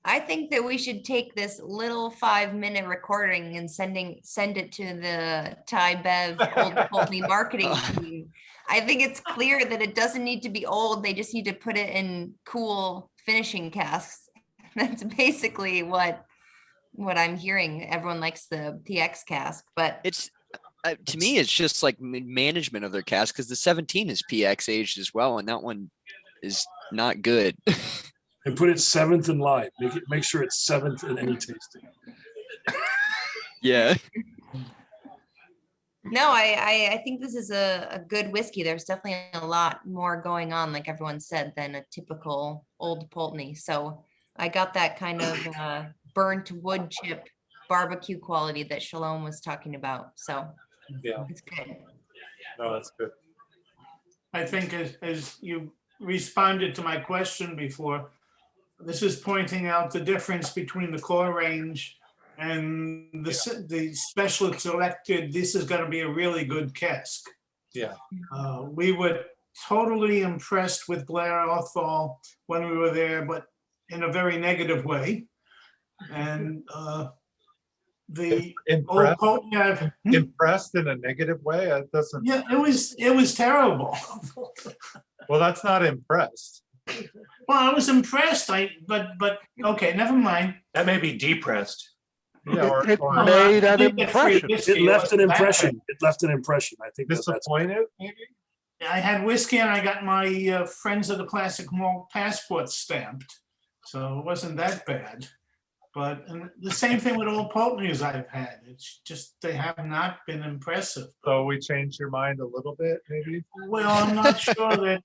I think that we should take this little 5-minute recording and send it to the Thai Bev Old Pulteney marketing team. I think it's clear that it doesn't need to be old. They just need to put it in cool finishing casks. That's basically what I'm hearing. Everyone likes the PX cask, but it's to me, it's just like management of their cask because the 17 is PX aged as well, and that one is not good. And put it 7th in live. Make sure it's 7th in any tasting. Yeah. no, I think this is a good whiskey. There's definitely a lot more going on, like everyone said, than a typical old Pulteney. So I got that kind of burnt wood chip barbecue quality that Shalom was talking about. So yeah, it's good. No, that's good. I think as you responded to my question before, this is pointing out the difference between the core range and the special selected. This is going to be a really good cask. Yeah. We were totally impressed with Blair Athol when we were there, but in a very negative way. And the impressed, old Pulteney, impressed in a negative way. It doesn't. Yeah, it was terrible. Well, that's not impressed. Well, I was impressed. But okay, never mind. That may be depressed. Yeah, it made an impression. It left an impression. It left an impression. I think disappointed, maybe. I had whiskey and I got my Friends of the Classic Malt passport stamped, so it wasn't that bad. But the same thing with old Pulteneys I've had. It's just they have not been impressive. So we changed your mind a little bit, maybe. Well, I'm not sure that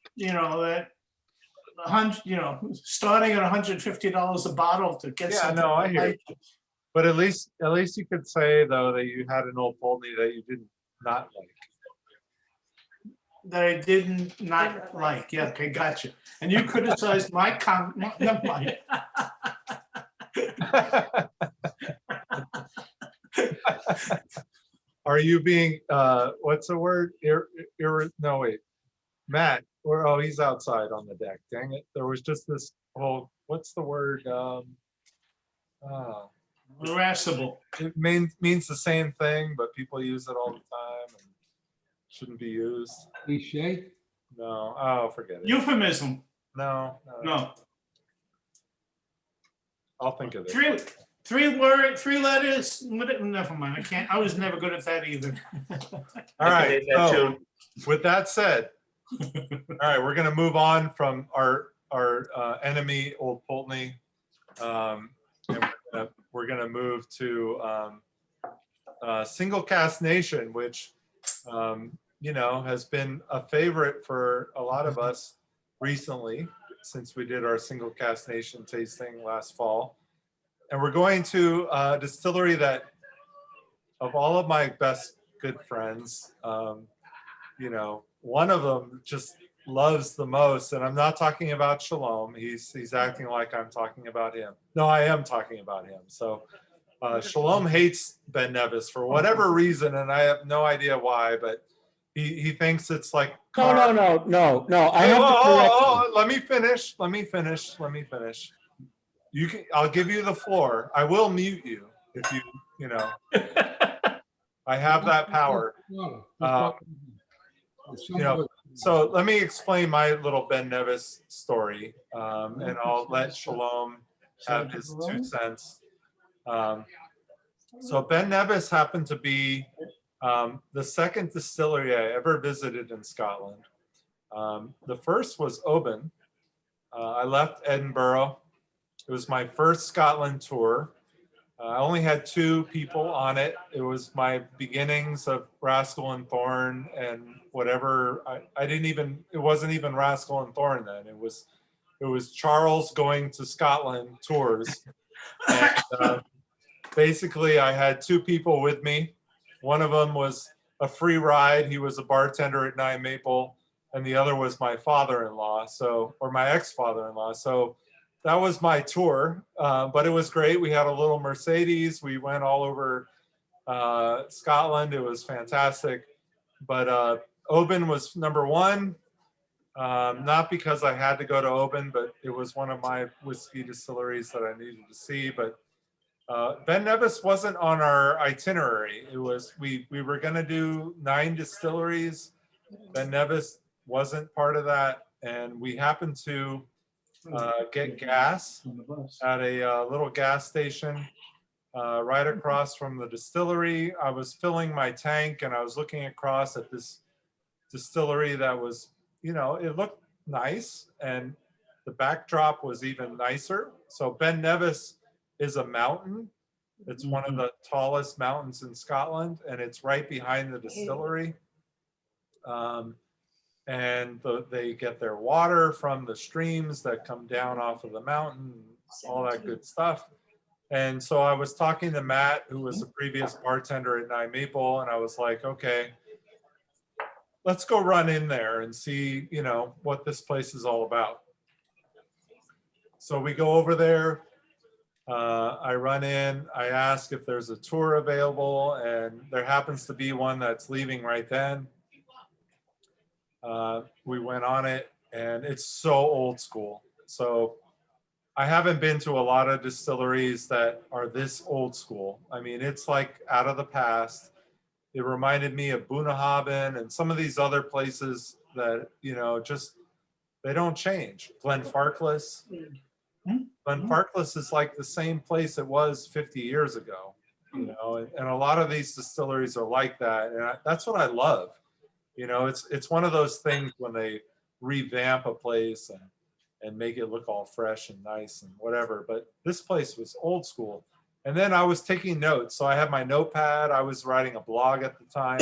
starting at $150 a bottle to get. Yeah, no, I hear you. But at least you could say though that you had an old Pulteney that you didn't not like. That I didn't not like. Yeah, okay, gotcha. And you criticized my never mind. Are you being, what's the word? No, wait. Matt, oh, he's outside on the deck. Dang it. There was just this whole, what's the word? Irascible. It means the same thing, but people use it all the time and shouldn't be used. Cliche? No, oh, forget it. Euphemism. No. No. I'll think of it. Three letters. Never mind. I can't. I was never good at that either. All right. So, with that said, all right, we're going to move on from our enemy, Old Pulteney, and we're going to move to Single Cask Nation, which has been a favorite for a lot of us recently since we did our Single Cask Nation tasting last fall. And we're going to a distillery that, of all of my best good friends, one of them just loves the most. And I'm not talking about Shalom. He's acting like I'm talking about him. No, I am talking about him. So Shalom hates Ben Nevis for whatever reason, and I have no idea why, but he thinks it's like No. I have to correct you. Let me finish. I'll give you the floor. I will mute you if you know. I have that power. So let me explain my little Ben Nevis story, and I'll let Shalom have his 2 cents. So Ben Nevis happened to be the second distillery I ever visited in Scotland. The first was Oban. I left Edinburgh. It was my first Scotland tour. I only had 2 people on it. It was my beginnings of Rascal and Thorn and whatever. It wasn't even Rascal and Thorn then. It was Charles going to Scotland tours. And, basically, I had 2 people with me. One of them was a free ride. He was a bartender at Nine Maple, and the other was my father-in-law, or my ex-father-in-law. So that was my tour, but it was great. We had a little Mercedes. We went all over Scotland. It was fantastic. But Oban was number 1, not because I had to go to Oban, but it was one of my whiskey distilleries that I needed to see. But Ben Nevis wasn't on our itinerary. It was we were going to do 9 distilleries. Ben Nevis wasn't part of that, and we happened to get gas at a little gas station right across from the distillery. I was filling my tank, and I was looking across at this distillery that was, it looked nice, and the backdrop was even nicer. So Ben Nevis is a mountain. It's one of the tallest mountains in Scotland, and it's right behind the distillery. And they get their water from the streams that come down off of the mountain, all that good stuff. And so I was talking to Matt, who was a previous bartender at Nine Maple, and I was like, okay, let's go run in there and see, what this place is all about. So we go over there. I run in, I ask if there's a tour available, and there happens to be one that's leaving right then. We went on it, and it's so old school. So I haven't been to a lot of distilleries that are this old school. I mean, it's like out of the past. It reminded me of Bunnahabhain and some of these other places that, just, they don't change. Glenfarclas. Glenfarclas is like the same place it was 50 years ago, and a lot of these distilleries are like that. And that's what I love. It's one of those things when they revamp a place and make it look all fresh and nice and whatever. But this place was old school. And then I was taking notes. So I had my notepad. I was writing a blog at the time.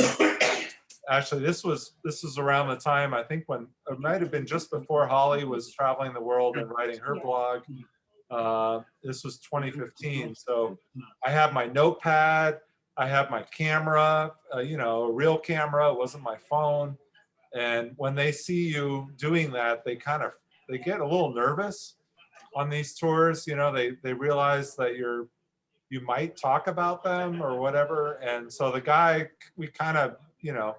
Actually, this was around the time, I think, when it might have been just before Holly was traveling the world and writing her blog. This was 2015. So I had my notepad. I have my camera, you know, a real camera. It wasn't my phone. And when they see you doing that, they get a little nervous on these tours. You know, they realize that you might talk about them or whatever. And so the guy, we kind of, you know,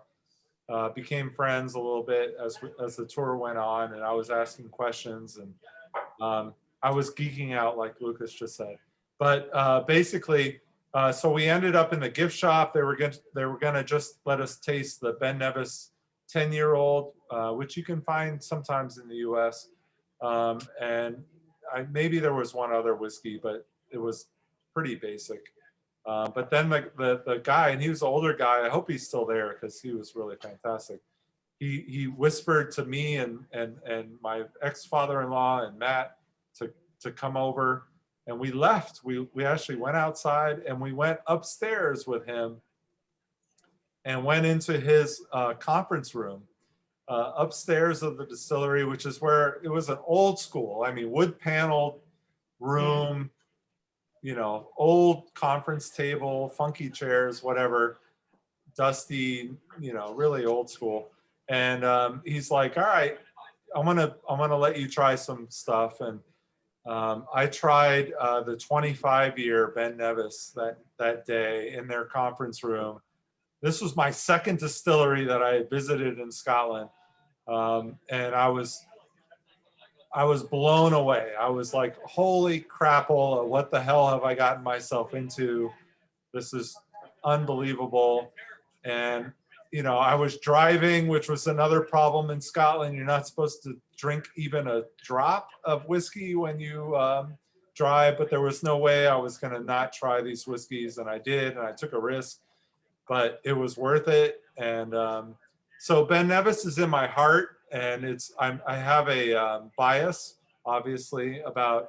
became friends a little bit as the tour went on, and I was asking questions, and I was geeking out like Lucas just said. But basically, so we ended up in the gift shop. They were gonna just let us taste the Ben Nevis 10-year-old, which you can find sometimes in the U.S. And maybe there was one other whiskey, but it was pretty basic. But then the guy, and he was an older guy. I hope he's still there because he was really fantastic. He whispered to me and my ex-father-in-law and Matt to come over, and we left. We actually went outside and we went upstairs with him and went into his conference room upstairs of the distillery, which is where it was an old school. I mean, wood paneled room. You know, old conference table, funky chairs, whatever, dusty, you know, really old school. And he's like, all right, I'm gonna let you try some stuff. And I tried the 25-year Ben Nevis that day in their conference room. This was my second distillery that I had visited in Scotland. And I was blown away. I was like, holy crapple, what the hell have I gotten myself into? This is unbelievable. And, you know, I was driving, which was another problem in Scotland. You're not supposed to drink even a drop of whiskey when you drive, but there was no way I was going to not try these whiskeys. And I did, and I took a risk, but it was worth it. And so Ben Nevis is in my heart. And I have a bias, obviously, about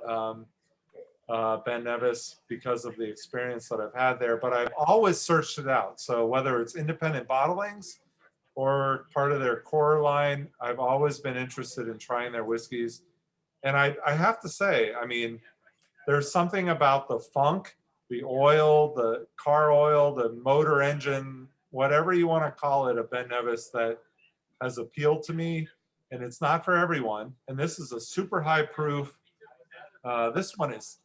Ben Nevis because of the experience that I've had there, but I've always searched it out. So whether it's independent bottlings or part of their core line, I've always been interested in trying their whiskeys. And I have to say, I mean, there's something about the funk, the oil, the car oil, the motor engine, whatever you want to call it, of Ben Nevis that has appealed to me. And it's not for everyone. And this is a super high proof. This one is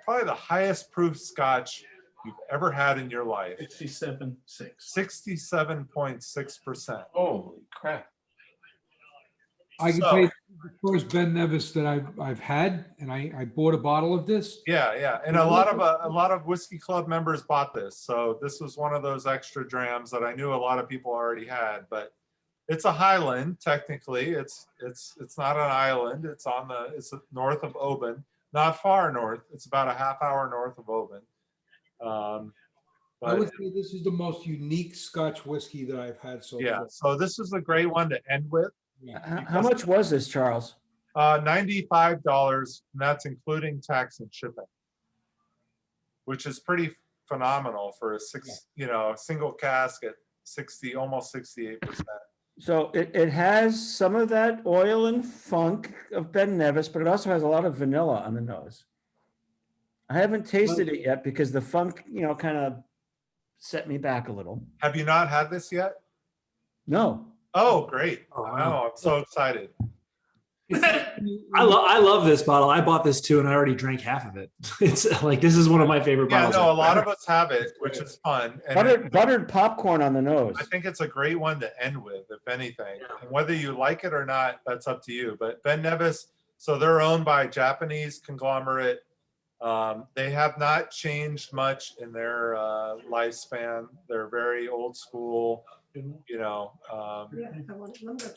probably the highest proof Scotch you've ever had in your life. 67.6. 67.6%. Holy crap. I can tell you the first Ben Nevis that I've had, and I bought a bottle of this. Yeah. And a lot of Whiskey Club members bought this. So this was one of those extra drams that I knew a lot of people already had, but it's a Highland, technically. It's not an island. It's north of Oban, not far north. It's about a half hour north of Oban. I would say this is the most unique Scotch whiskey that I've had so far. So this is a great one to end with. How much was this, Charles? $95, and that's including tax and shipping, which is pretty phenomenal for a single cask at 60, almost 68%. So it has some of that oil and funk of Ben Nevis, but it also has a lot of vanilla on the nose. I haven't tasted it yet because the funk, kind of set me back a little. Have you not had this yet? No. Oh, great. Oh, Wow. wow. I'm so excited. I love this bottle. I bought this too, and I already drank half of it. It's like, this is one of my favorite bottles. A lot of us have it, which is fun. And buttered popcorn on the nose. I think it's a great one to end with, if anything. And whether you like it or not, that's up to you. But Ben Nevis, so they're owned by a Japanese conglomerate. They have not changed much in their lifespan. They're very old school,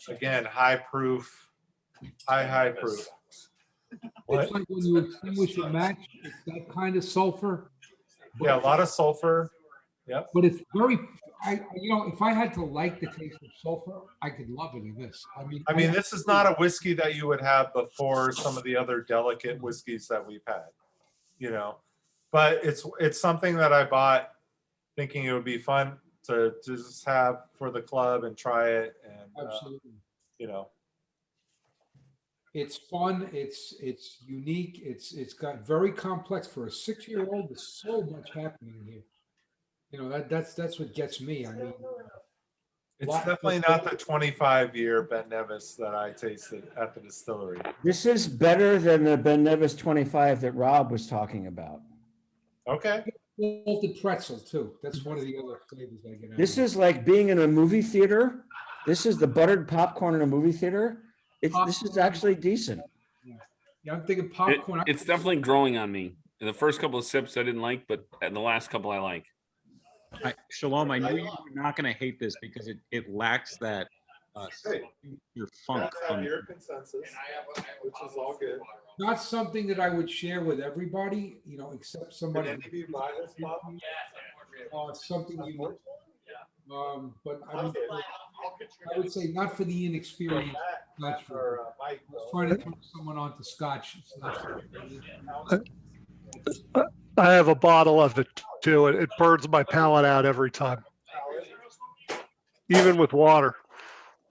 again, high proof. High proof. It's like when you extinguish a match, it's that kind of sulfur. Yeah, a lot of sulfur. Yep. But it's very, if I had to like the taste of sulfur, I could love it in this. I mean, this is not a whiskey that you would have before some of the other delicate whiskeys that we've had, but it's something that I bought thinking it would be fun to just have for the club and try it. And, absolutely. It's fun. It's unique. It's got very complex for a 6-year-old. There's so much happening here. You know, that's what gets me. I mean, It's definitely not the 25-year Ben Nevis that I tasted at the distillery. This is better than the Ben Nevis 25 that Rob was talking about. Okay. salted pretzel too. That's one of the other flavors I get. This is like being in a movie theater. This is the buttered popcorn in a movie theater. This is actually decent. Yeah, I'm thinking popcorn. It's definitely growing on me. In the first couple of sips I didn't like, but in the last couple I like. Shalom, I knew you were not going to hate this because it lacks that your funk. Your consensus, which is all good. Not something that I would share with everybody, you know, except somebody. Did any of you buy this, Bob? Something unique. But I would say not for the inexperienced. Not for. Trying to turn someone on to Scotch. It's not I have a bottle of it too. It burns my palate out every time, even with water.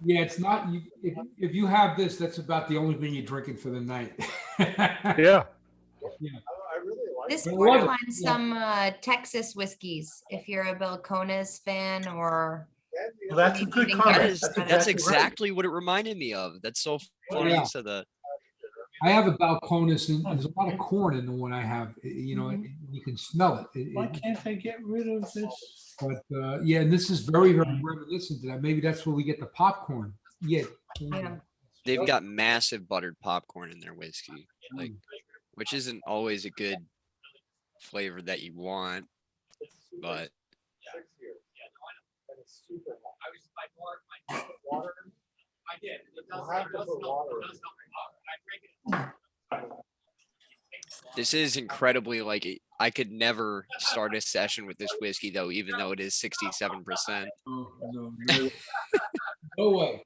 Yeah, it's not. If you have this, that's about the only thing you're drinking for the night. Yeah. Yeah. This I love it. borderline some Texas whiskeys, if you're a Belcones fan or. Well, that's a good Eating comment. Harris. That's exactly exactly what it reminded me of. That's so funny. Yeah. So the I have a Balcones, and there's a lot of corn in the one I have. You know, you can smell it. Why can't I get rid of this? But yeah, and this is very, very reminiscent to that. Maybe that's where we get the popcorn. Yeah. they've got massive buttered popcorn in their whiskey, like, which isn't always a good flavor that you want, but. This is incredibly like I could never start a session with this whiskey though, even though it is 67%. Oh, no way.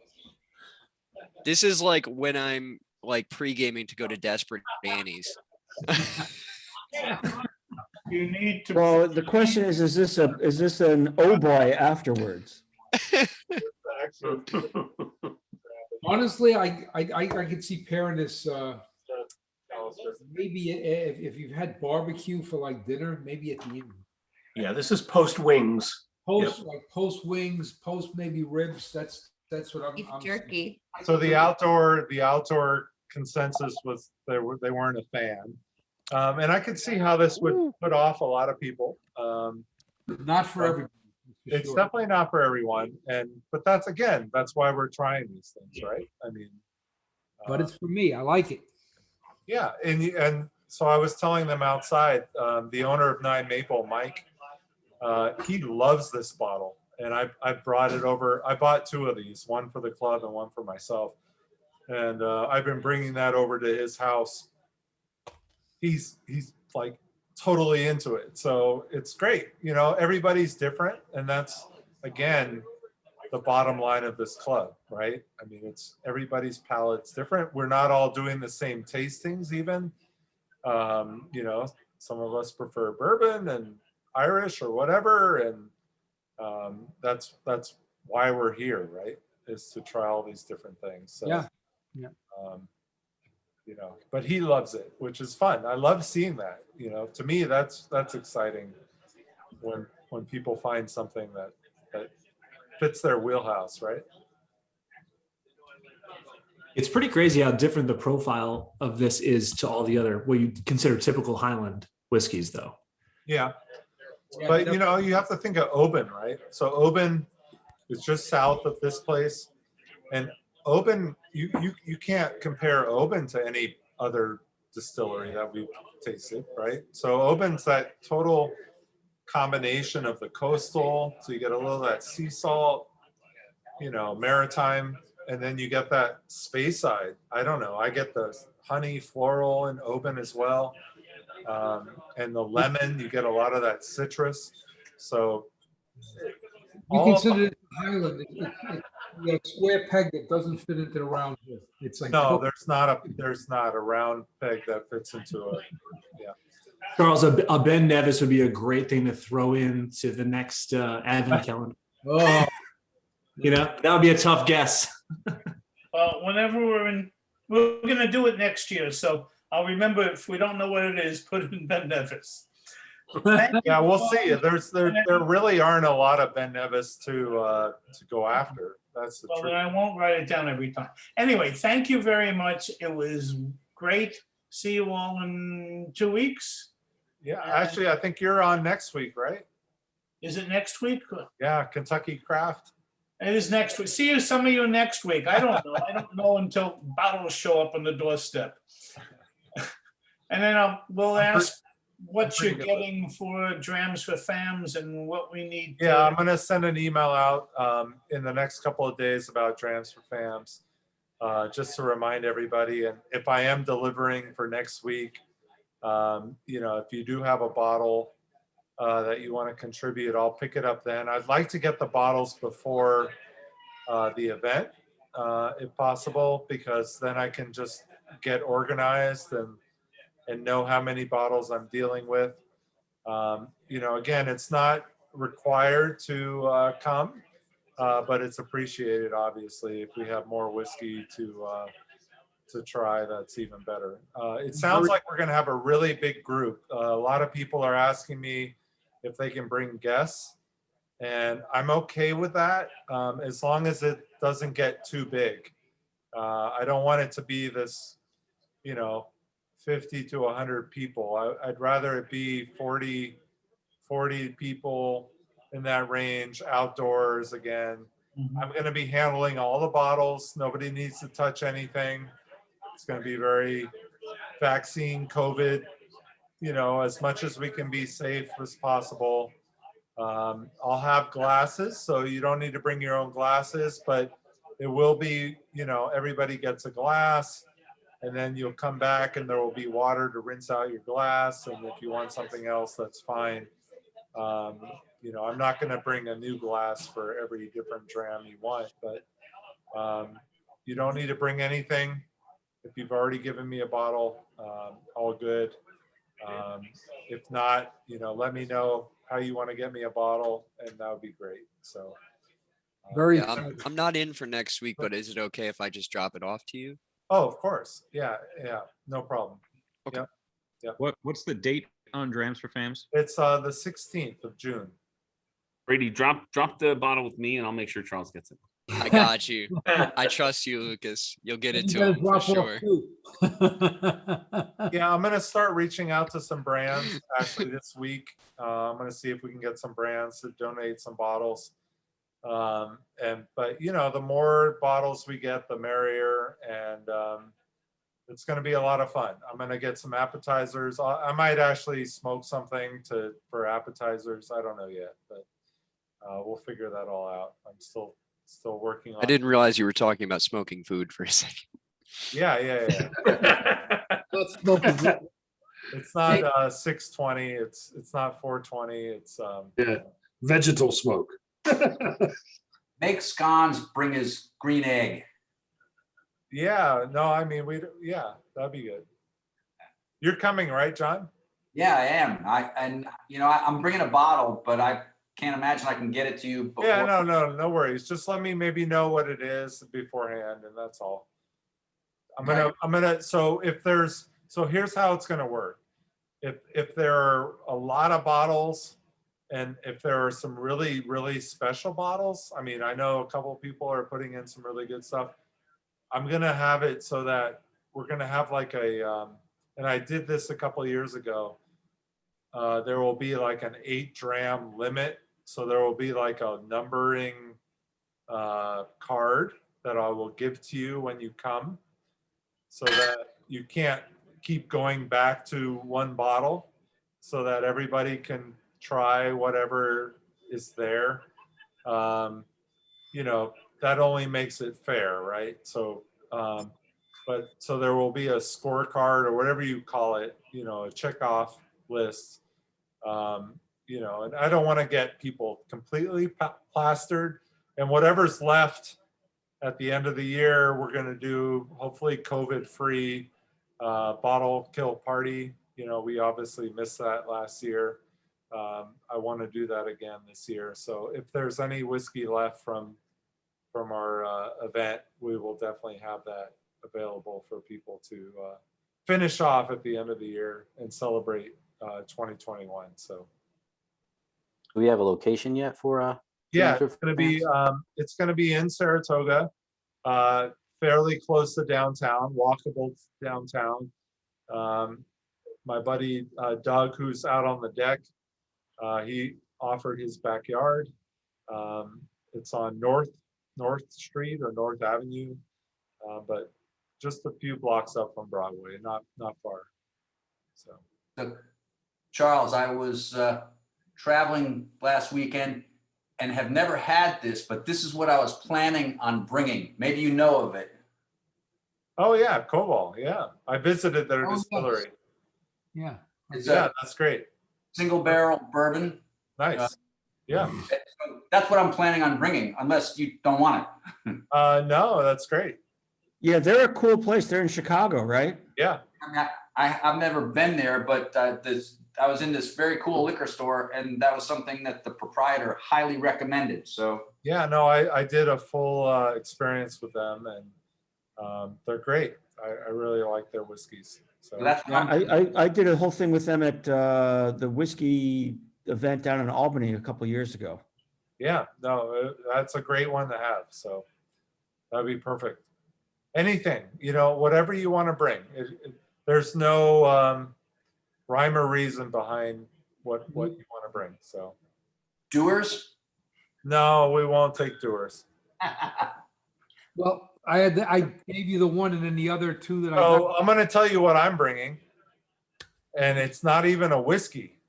This is like when I'm like pre-gaming to go to Desperate Danny's. You need to. Well, the question is this an oh boy afterwards? Honestly, I could see pairing this. Maybe if you've had barbecue for like dinner, maybe at the end. Yeah, this is post wings. Like post wings, post maybe ribs. That's what I'm. Beef jerky. So the outdoor consensus was they weren't a fan, and I could see how this would put off a lot of people. Not for everybody. It's sure. definitely not for everyone, but that's why we're trying these things, right? I mean, But it's for me. I like it. yeah, and so I was telling them outside, the owner of Nine Maple, Mike, he loves this bottle, and I brought it over. I bought 2 of these, one for the club and one for myself, and I've been bringing that over to his house. He's like totally into it, so it's great. You know, everybody's different, and that's again the bottom line of this club, right? I mean, it's everybody's palate's different. We're not all doing the same tastings even. You know, some of us prefer bourbon and Irish or whatever, and that's why we're here, right? Is to try all these different things. So, Yeah. you know, but he loves it, which is fun. I love seeing that. You know, to me, that's exciting when people find something that fits their wheelhouse, right? It's pretty crazy how different the profile of this is to all the other, what you consider typical Highland whiskeys, though. Yeah. But, you know, you have to think of Oban, right? So Oban is just south of this place. And Oban, you can't compare Oban to any other distillery that we've tasted, right? So Oban's that total combination of the coastal, so you get a little of that sea salt, you know, maritime, and then you get that space side. I don't know, I get the honey floral in Oban as well, and the lemon, you get a lot of that citrus. So You consider it Highland. It's a square peg that doesn't fit into the round hole. It's like no, there's not a round peg that fits into a, yeah. Charles, a Ben Nevis would be a great thing to throw into the next advent calendar. Oh, you know, that would be a tough guess. Well, whenever we're going to do it next year. So I'll remember if we don't know what it is, put it in Ben Nevis. Yeah, we'll see. There really aren't a lot of Ben Nevis to go after. That's the Well, truth. then I won't write it down every time. Anyway, thank you very much. It was great. See you all in 2 weeks. Yeah, actually, I think you're on next week, right? Is it next week? Yeah, Kentucky Craft. It is next week. See you, some of you next week. I don't know. I don't know until bottles show up on the doorstep. And then we'll ask what you're getting for Drams for Fams and what we need. Yeah, I'm gonna send an email out in the next couple of days about Drams for Fams, just to remind everybody. And if I am delivering for next week, if you do have a bottle that you want to contribute, I'll pick it up then. I'd like to get the bottles before the event, if possible, because then I can just get organized and know how many bottles I'm dealing with. Again, it's not required to come, but it's appreciated, obviously. If we have more whiskey to try, that's even better. It sounds like we're going to have a really big group. A lot of people are asking me if they can bring guests, and I'm okay with that, as long as it doesn't get too big. I don't want it to be this, 50 to 100 people. I'd rather it be 40 people in that range, outdoors again. I'm going to be handling all the bottles. Nobody needs to touch anything. It's going to be very vaccine, COVID, as much as we can be safe as possible. I'll have glasses, so you don't need to bring your own glasses, but it will be, everybody gets a glass, and then you'll come back and there will be water to rinse out your glass. And if you want something else, that's fine. I'm not going to bring a new glass for every different dram you want, but you don't need to bring anything. If you've already given me a bottle, all good. If not, let me know how you want to get me a bottle, and that would be great. So I'm not in for next week, but is it okay if I just drop it off to you? Oh, of course. Yeah, no problem. Okay. Yep. What's the date on Drams for Fams? It's the 16th of June. Brady, drop the bottle with me, and I'll make sure Charles gets it. I got you. I trust you, Lucas. You'll get it to him for sure. Yeah, I'm gonna start reaching out to some brands actually this week. I'm gonna see if we can get some brands to donate some bottles. But the more bottles we get, the merrier, and it's going to be a lot of fun. I'm going to get some appetizers. I might actually smoke something for appetizers. I don't know yet, but we'll figure that all out. I'm still working on. I didn't realize you were talking about smoking food for a second. Yeah. It's not 620. It's not 420. It's vegetal smoke. Make scones, bring his green egg. Yeah, no, I mean, that'd be good. You're coming, right, John? Yeah, I am. I'm bringing a bottle, but I can't imagine I can get it to you before. Yeah, no worries. Just let me maybe know what it is beforehand, and that's all. So here's how it's gonna work. If there are a lot of bottles, and if there are some really, really special bottles, I mean, I know a couple of people are putting in some really good stuff. I'm going to have it so that we're going to have like and I did this a couple of years ago. There will be like an 8 dram limit. So there will be like a numbering card that I will give to you when you come, so that you can't keep going back to one bottle, so that everybody can try whatever is there. That only makes it fair, right? So, so there will be a scorecard or whatever you call it, a check-off list. And I don't want to get people completely plastered. And whatever's left at the end of the year, we're going to do hopefully COVID-free bottle kill party. We obviously missed that last year. I want to do that again this year. So if there's any whiskey left from our event, we will definitely have that available for people to finish off at the end of the year and celebrate 2021. So Do we have a location yet for yeah, Juniper it's gonna be in Saratoga, fairly close to downtown, walkable downtown. My buddy Doug, who's out on the deck, he offered his backyard. It's on North Street or North Avenue, but just a few blocks up from Broadway, not far. So Charles, I was traveling last weekend and have never had this, but this is what I was planning on bringing. Maybe you know of it. oh yeah, Cobalt. Yeah, I visited their distillery. Yeah. It's Yeah, a that's great. single barrel bourbon. Nice. Yeah. That's what I'm planning on bringing, unless you don't want it. No, that's great. Yeah, they're a cool place. They're in Chicago, right? Yeah. I mean, I've never been there, but I was in this very cool liquor store, and that was something that the proprietor highly recommended. So Yeah, no, I did a full experience with them, and they're great. I really like their whiskeys. So that's I did a whole thing with them at the whiskey event down in Albany a couple years ago. yeah, no, that's a great one to have. So that'd be perfect. Anything, whatever you want to bring. There's no rhyme or reason behind what you want to bring. So Doers? No, we won't take doers. Well, I gave you the one and then the other two that I So got. I'm going to tell you what I'm bringing, and it's not even a whiskey.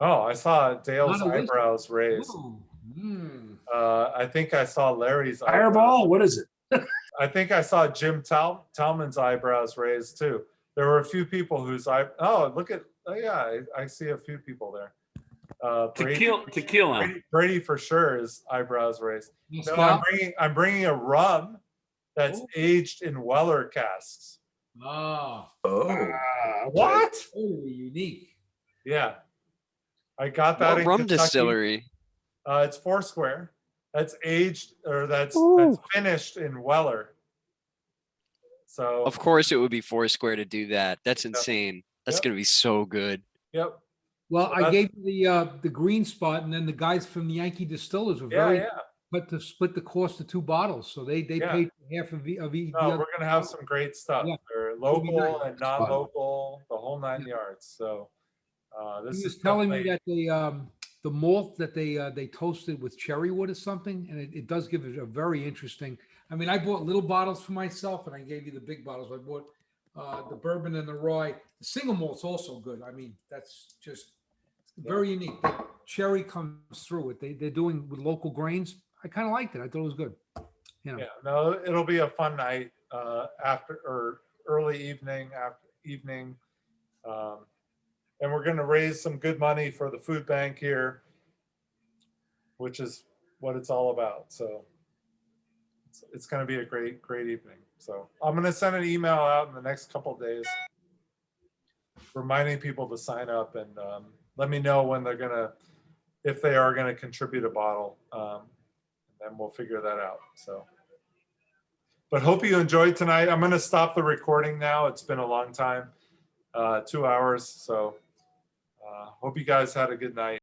Oh, I saw Dale's Not a whiskey. eyebrows raised. Ooh, mm. I think I saw Larry's Fireball? What is it? I think I saw Jim Talman's eyebrows raised too. There were a few people whose I see a few people there. Tequila. Brady for sure is eyebrows raised. No, Scott? I'm bringing a rum that's aged in Weller casks. Oh, What? totally unique. Yeah, I got that What in rum Kentucky. distillery? It's Foursquare. That's aged or that's finished in Weller. So Of course, it would be Foursquare to do that. That's insane. That's Yep. gonna be so good. Yep. Well, So I that's- gave you the green spot, and then the guys from the Yankee Distillers were very but to split the cost of two bottles, so they Yeah. paid for half of each. No, we're gonna have some great stuff. Yeah. They're It'll be local nice. and non-local, the whole 9 yards. So this He is was telling me definitely- that the malt that they toasted with cherry wood or something, and it does give it a very interesting. I mean, I bought little bottles for myself, and I gave you the big bottles. I bought the bourbon and the rye. The single malt's also good. I mean, that's just very unique. That cherry comes through it. They're doing with local grains. I kind of liked it. I thought it was good. Yeah, no, it'll be a fun night after or early evening, and we're going to raise some good money for the food bank here, which is what it's all about. So it's going to be a great evening. So I'm going to send an email out in the next couple of days reminding people to sign up and let me know when if they are going to contribute a bottle. And we'll figure that out. So, but hope you enjoyed tonight. I'm going to stop the recording now. It's been a long time, 2 hours. So hope you guys had a good night.